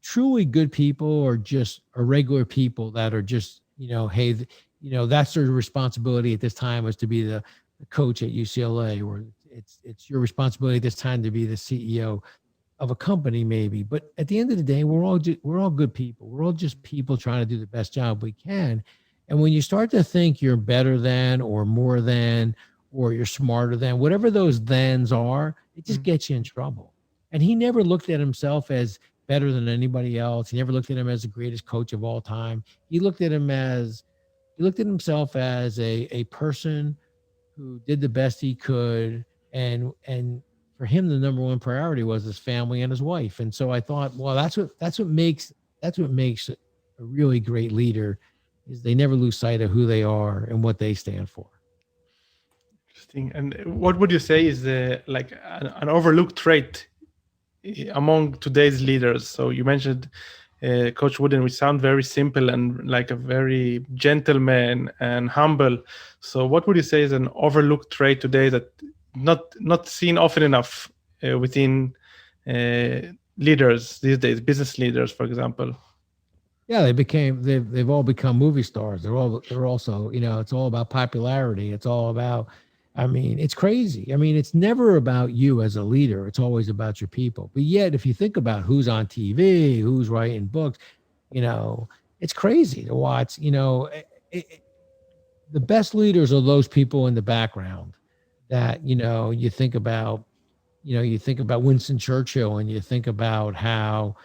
truly good people are regular people that are just, hey, that's their responsibility at this time, is to be the coach at UCLA, or it's your responsibility at this time to be the CEO of a company, maybe. But at the end of the day, we're all good people. We're all just people trying to do the best job we can. And when you start to think you're better than, or more than, or you're smarter than, whatever those thens are, it just gets you in trouble. And he never looked at himself as better than anybody else. He never looked at him as the greatest coach of all time. He looked at himself as a person who did the best he could, and for him, the number one priority was his family and his wife. And so I thought, well, that's what makes a really great leader, is they never lose sight of who they are and what they stand for. Interesting. And what would you say is an overlooked trait among today's leaders? So you mentioned Coach Wooden, which sound very simple and like a very gentleman and humble. So what would you say is an overlooked trait today that not seen often enough within leaders these days, business leaders, for example? Yeah, they've all become movie stars. They're also, it's all about popularity. It's all about, it's crazy. It's never about you as a leader. It's always about your people. But yet, if you think about who's on TV, who's writing books, it's it's crazy to watch. The best leaders are those people in the background that, you think about. You think about Winston Churchill, and you think about how,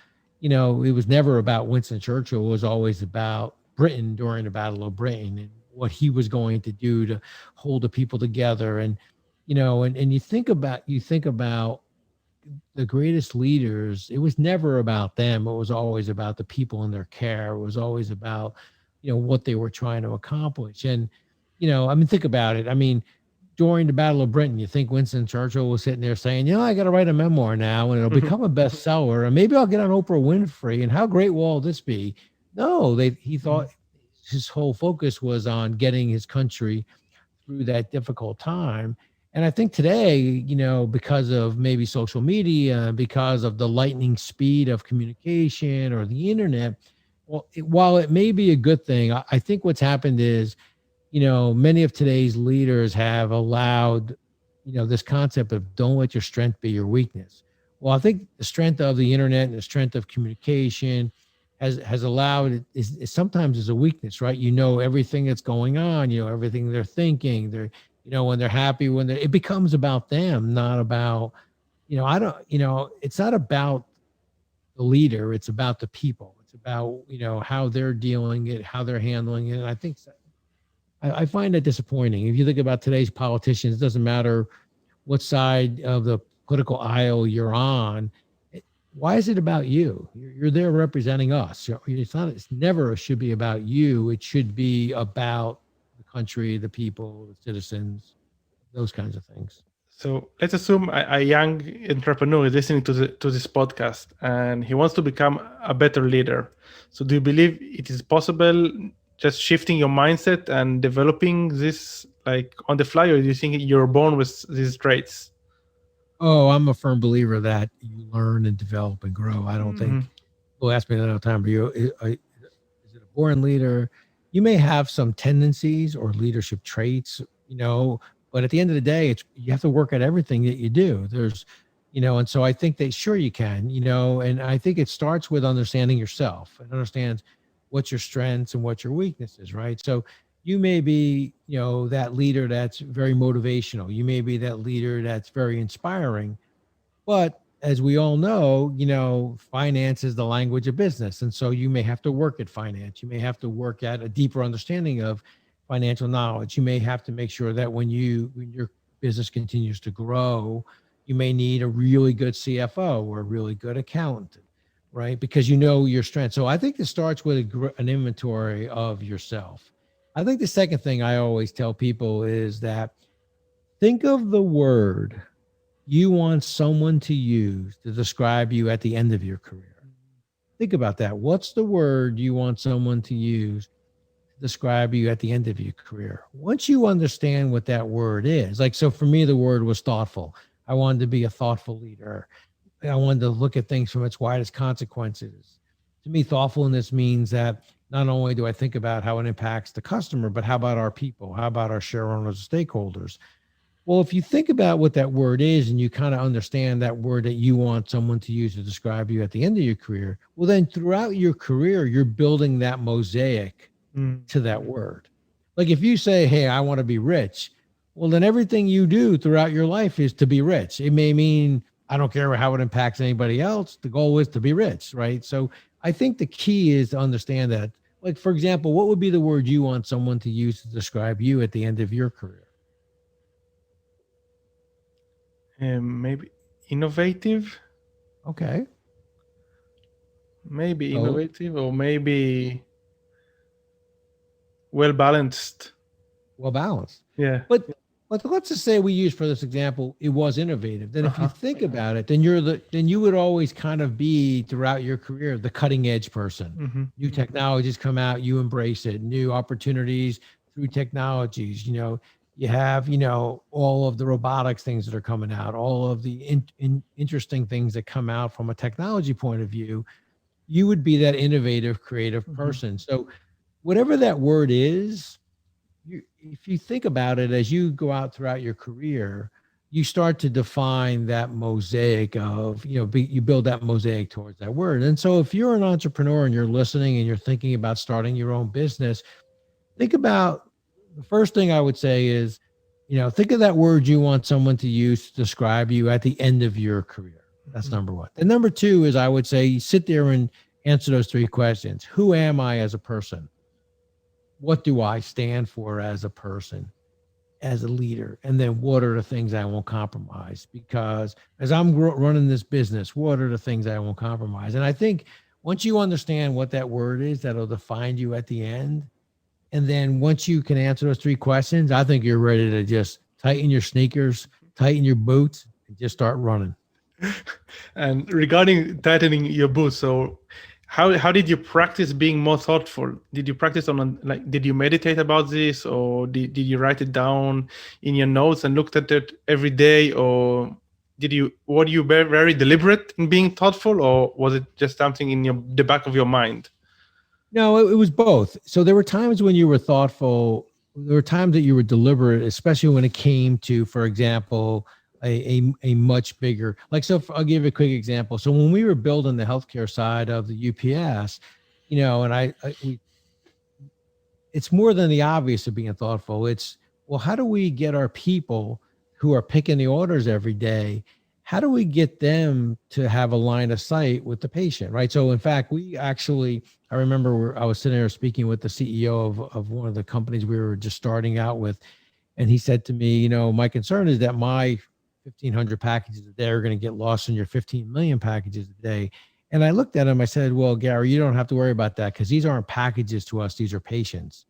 it was never about Winston Churchill. It was always about Britain during the Battle of Britain and what he was going to do to hold the people together. And, and you think about the greatest leaders. It was never about them. It was always about the people in their care. It was always about, what they were trying to accomplish. And, think about it. I mean, during the Battle of Britain, you think Winston Churchill was sitting there saying, I got to write a memoir now and it'll become a bestseller and maybe I'll get on Oprah Winfrey and how great will all this be? No, he thought his whole focus was on getting his country through that difficult time. And I think today, because of maybe social media, because of the lightning speed of communication or the internet, well, while it may be a good thing, I think what's happened is, many of today's leaders have allowed, this concept of don't let your strength be your weakness. Well, I think the strength of the internet and the strength of communication has allowed it is sometimes is a weakness, right? Everything that's going on, everything they're thinking, when they're happy, it becomes about them, not about, it's not about the leader. It's about the people. It's about, how they're dealing it, how they're handling it. And I think I find that disappointing. If you think about today's politicians, it doesn't matter what side of the political aisle you're on. Why is it about you? You're there representing us. It's never should be about you. It should be about the country, the people, the citizens, those kinds of things. So let's assume a young entrepreneur is listening to this podcast and he wants to become a better leader. So do you believe it is possible just shifting your mindset and developing this like on the fly, or do you think you're born with these traits? Oh, I'm a firm believer that you learn and develop and grow. I don't think people ask me that all the time, is it a born leader? You may have some tendencies or leadership traits, but at the end of the day, you have to work at everything that you do. There's, and so I think that sure you can, and I think it starts with understanding yourself and understands what your strengths and what your weaknesses, right? So you may be, that leader that's very motivational. You may be that leader that's very inspiring. But as we all know, finance is the language of business. And so you may have to work at finance. You may have to work at a deeper understanding of financial knowledge. You may have to make sure that when your business continues to grow, you may need a really good CFO or a really good accountant, right? Because your strength. So I think it starts with an inventory of yourself. I think the second thing I always tell people is that think of the word you want someone to use to describe you at the end of your career. Think about that. What's the word you want someone to use to describe you at the end of your career? Once you understand what that word is, like, so for me, the word was thoughtful. I wanted to be a thoughtful leader. I wanted to look at things from its widest consequences. To me, thoughtfulness means that not only do I think about how it impacts the customer, but how about our people? How about our share owners, stakeholders? Well, if you think about what that word is and you kind of understand that word that you want someone to use to describe you at the end of your career, well, then throughout your career, you're building that mosaic to that word. Like if you say, hey, I want to be rich, well, then everything you do throughout your life is to be rich. It may mean I don't care how it impacts anybody else. The goal is to be rich, right? So I think the key is to understand that. Like, for example, what would be the word you want someone to use to describe you at the end of your career? Maybe innovative. Okay. Maybe innovative, or maybe well-balanced. Well-balanced. Yeah. But let's just say we use for this example, it was innovative. Then if you think about it, then you would always kind of be throughout your career the cutting edge person. New technologies come out, you embrace it. New opportunities through technologies. You have all of the robotics things that are coming out, all of the interesting things that come out from a technology point of view. You would be that innovative, creative person. So whatever that word is, if you think about it as you go out throughout your career, you start to define that mosaic of, you build that mosaic towards that word. And so if you're an entrepreneur and you're listening and you're thinking about starting your own business, think about, the first thing I would say is, think of that word you want someone to use to describe you at the end of your career. That's number one. And number two is, I would say, sit there and answer those three questions. Who am I as a person? What do I stand for as a person, as a leader? And then what are the things I won't compromise? Because as I'm running this business, what are the things I won't compromise? And I think once you understand what that word is, that'll define you at the end. And then once you can answer those three questions, I think you're ready to just tighten your sneakers, tighten your boots, and just start running. And regarding tightening your boots, so how did you practice being more thoughtful? Did you practice did you meditate about this, or did you write it down in your notes and looked at it every day, or were you very, very deliberate in being thoughtful, or was it just something in the back of your mind? No, it was both. So there were times when you were thoughtful. There were times that you were deliberate, especially when it came to, for example, a much bigger, I'll give you a quick example. So when we were building the healthcare side of the UPS, and it's more than the obvious of being thoughtful. It's, well, how do we get our people who are picking the orders every day? How do we get them to have a line of sight with the patient, right? So in fact, I remember I was sitting there speaking with the CEO of one of the companies we were just starting out with. And he said to me, my concern is that my 1,500 packages a day are going to get lost in your 15 million packages a day. And I looked at him, I said, well, Gary, you don't have to worry about that, because these aren't packages to us. These are patients.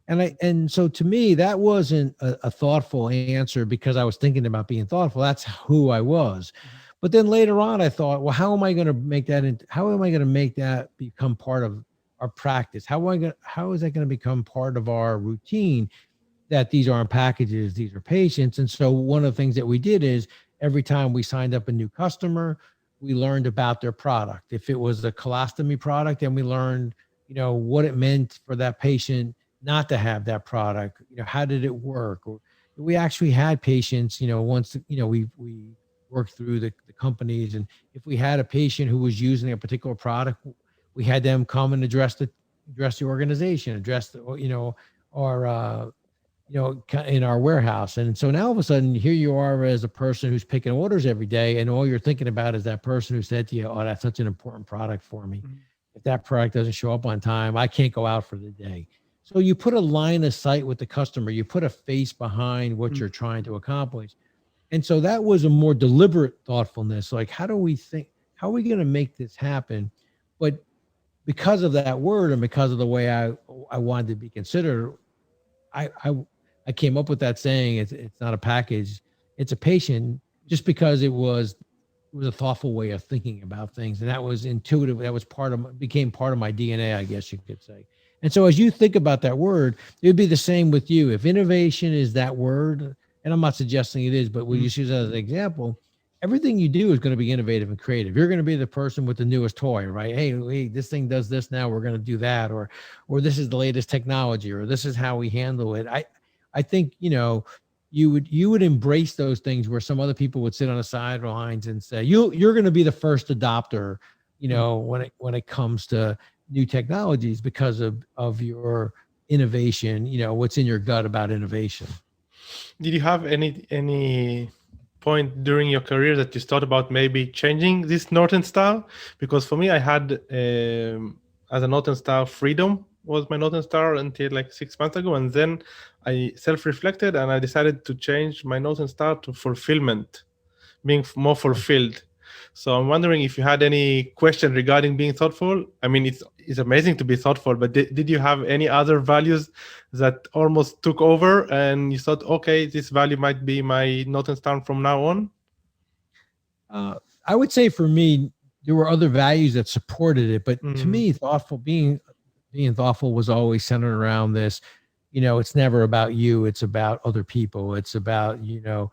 And so to me, that wasn't a thoughtful answer, because I was thinking about being thoughtful. That's who I was. But then later on, I thought, well, how am I going to make that become part of our practice? How is that going to become part of our routine, that these aren't packages, these are patients? And so one of the things that we did is, every time we signed up a new customer, we learned about their product. If it was a colostomy product, then we learned, what it meant for that patient not to have that product. How did it work? Or we actually had patients, once, we worked through the companies, and if we had a patient who was using a particular product, we had them come and address the organization, in our warehouse. And so now all of a sudden, here you are as a person who's picking orders every day, and all you're thinking about is that person who said to you, oh, that's such an important product for me. If that product doesn't show up on time, I can't go out for the day. So you put a line of sight with the customer, you put a face behind what you're trying to accomplish. And so that was a more deliberate thoughtfulness. Like, how are we going to make this happen? But because of that word, and because of the way I wanted to be considered, I came up with that saying, it's not a package, it's a patient, just because it was a thoughtful way of thinking about things. And that was intuitive. That was became part of my DNA, I guess you could say. And so as you think about that word, it would be the same with you. If innovation is that word, and I'm not suggesting it is, but we'll just use that as an example, everything you do is going to be innovative and creative. You're going to be the person with the newest toy, right? Hey, this thing does this now, we're going to do that, or this is the latest technology, or this is how we handle it. I think, you would embrace those things where some other people would sit on the sidelines and say, you're going to be the first adopter, when it comes to new technologies, because of your innovation, what's in your gut about innovation. Did you have any point during your career that you thought about maybe changing this Northern Star? Because for me, I had as a Northern Star, freedom was my Northern Star until like 6 months ago, and then I self-reflected and I decided to change my Northern Star to fulfillment, being more fulfilled. So I'm wondering if you had any question regarding being thoughtful. I mean, it's amazing to be thoughtful, but did you have any other values that almost took over and you thought, okay, this value might be my Northern Star from now on? I would say for me, there were other values that supported it, but to me, being thoughtful was always centered around this. It's never about you. It's about other people. It's about, now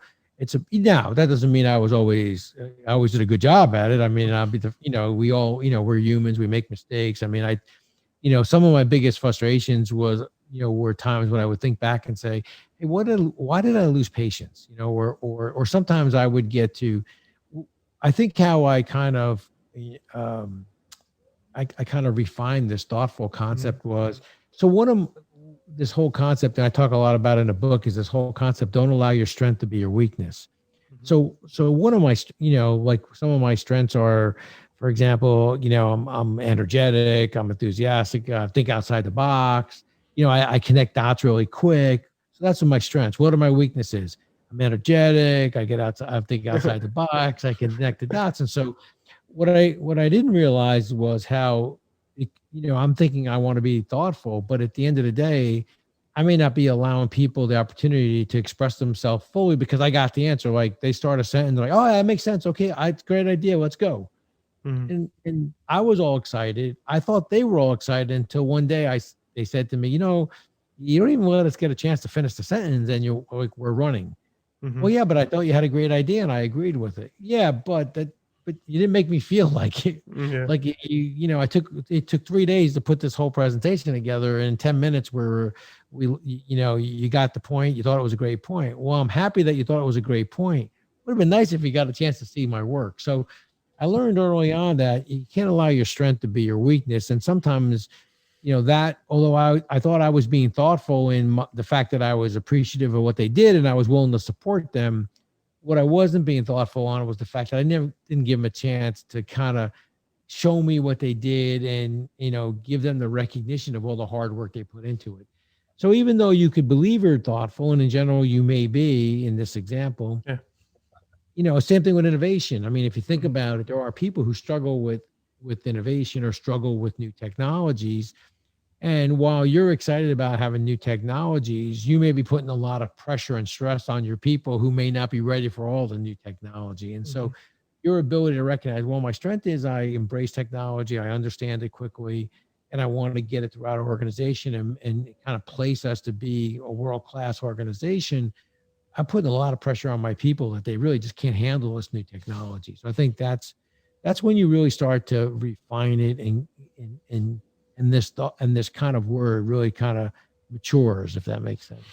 that doesn't mean I always did a good job at it. I mean, we all, we're humans, we make mistakes. I mean, some of my biggest frustrations were times when I would think back and say, hey, why did I lose patience? Or sometimes I would get to, I think how I kind of, I kind of refined this thoughtful concept was, so this whole concept that I talk a lot about in the book is this whole concept, don't allow your strength to be your weakness. So one of my, like some of my strengths are, for example, I'm energetic, I'm enthusiastic, I think outside the box, I connect dots really quick. So that's one of my strengths. What are my weaknesses? I'm energetic, I get outside, I think outside the box, I connect the dots. And so what I didn't realize was how, I'm thinking I want to be thoughtful, but at the end of the day, I may not be allowing people the opportunity to express themselves fully because I got the answer. Like they start a sentence like, oh, that makes sense. Okay. It's a great idea. Let's go. And I was all excited. I thought they were all excited until one day they said to me, you don't even let us get a chance to finish the sentence and you're like, we're running. Well, yeah, but I thought you had a great idea and I agreed with it. Yeah, but you didn't make me feel like it. Yeah. Like it took 3 days to put this whole presentation together. In 10 minutes you got the point. You thought it was a great point. Well, I'm happy that you thought it was a great point. Would have been nice if you got a chance to see my work. So I learned early on that you can't allow your strength to be your weakness. And sometimes, that, although I thought I was being thoughtful in the fact that I was appreciative of what they did and I was willing to support them, what I wasn't being thoughtful on was the fact that I didn't give them a chance to kind of show me what they did and, give them the recognition of all the hard work they put into it. So even though you could believe you're thoughtful, and in general you may be in this example, same thing with innovation. I mean, if you think about it, there are people who struggle with innovation or struggle with new technologies. And while you're excited about having new technologies, you may be putting a lot of pressure and stress on your people who may not be ready for all the new technology. And so your ability to recognize, well, my strength is I embrace technology, I understand it quickly, and I want to get it throughout our organization and kind of place us to be a world-class organization. I'm putting a lot of pressure on my people that they really just can't handle this new technology. So I think that's when you really start to refine it and this thought and this kind of word really kind of matures, if that makes sense.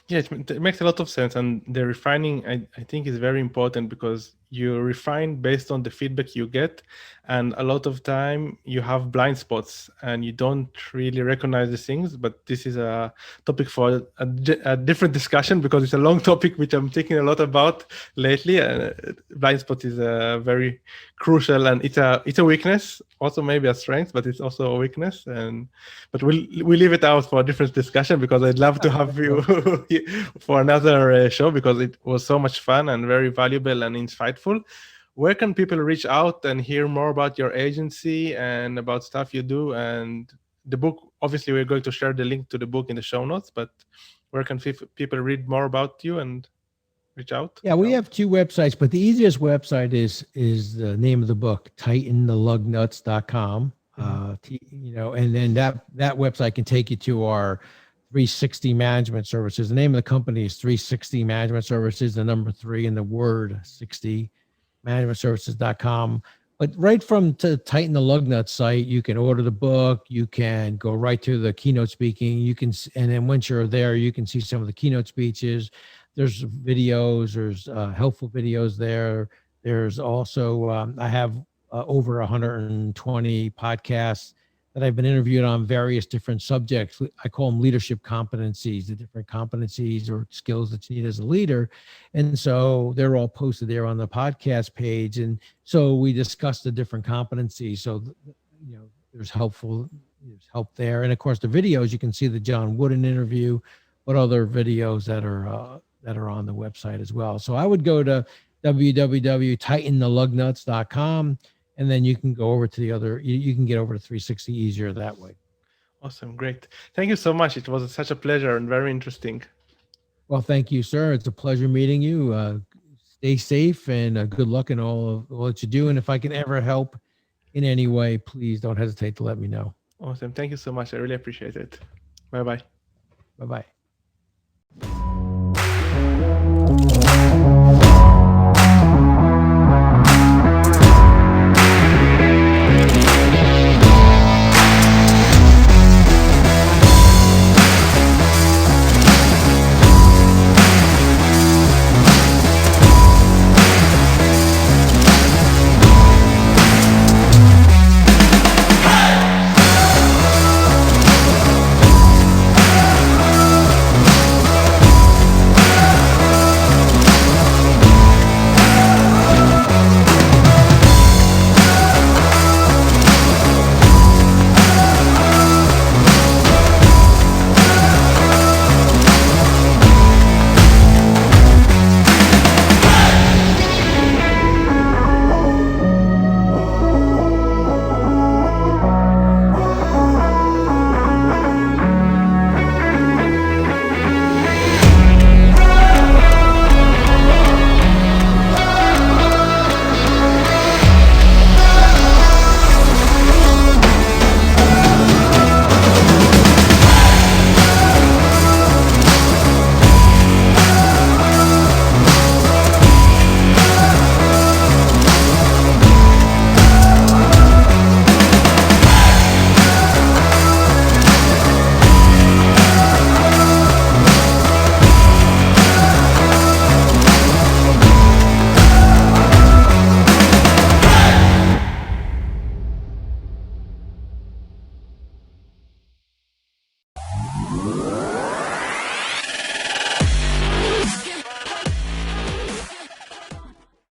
Yeah, it makes a lot of sense. And the refining, I think, is very important because you refine based on the feedback you get. And a lot of time you have blind spots and you don't really recognize the things. But this is a topic for a different discussion because it's a long topic, which I'm thinking a lot about lately. Blind spot is very crucial, and it's a weakness, also maybe a strength, but it's also a weakness. But we'll leave it out for a different discussion because I'd love to have you for another show because it was so much fun and very valuable and insightful. Where can people reach out and hear more about your agency and about stuff you do? And the book, obviously, we're going to share the link to the book in the show notes, but where can people read more about you and reach out? Yeah, we have two websites, but the easiest website is the name of the book, TightenTheLugnuts.com. And then that website can take you to our 360 management services. The name of the company is 360 management services, the number 3 and the word 60 managementservices.com. But right from to Tighten the Lug Nuts site, you can order the book. You can go right to the keynote speaking. And then once you're there, you can see some of the keynote speeches. There's videos. There's helpful videos there. There's also I have over 120 podcasts that I've been interviewed on various different subjects. I call them leadership competencies, the different competencies or skills that you need as a leader. And so they're all posted there on the podcast page. And so we discuss the different competencies. So, there's help there. And of course, the videos, you can see the John Wooden interview, but other videos that are on the website as well. So I would go to www.tightenthelugnuts.com. And then you can go over to the other, you can get over to 360 easier that way. Awesome. Great. Thank you so much. It was such a pleasure and very interesting. Well, thank you, sir. It's a pleasure meeting you. Stay safe and good luck in all that you do. And if I can ever help in any way, please don't hesitate to let me know. Awesome. Thank you so much. I really appreciate it. Bye-bye. Bye-bye.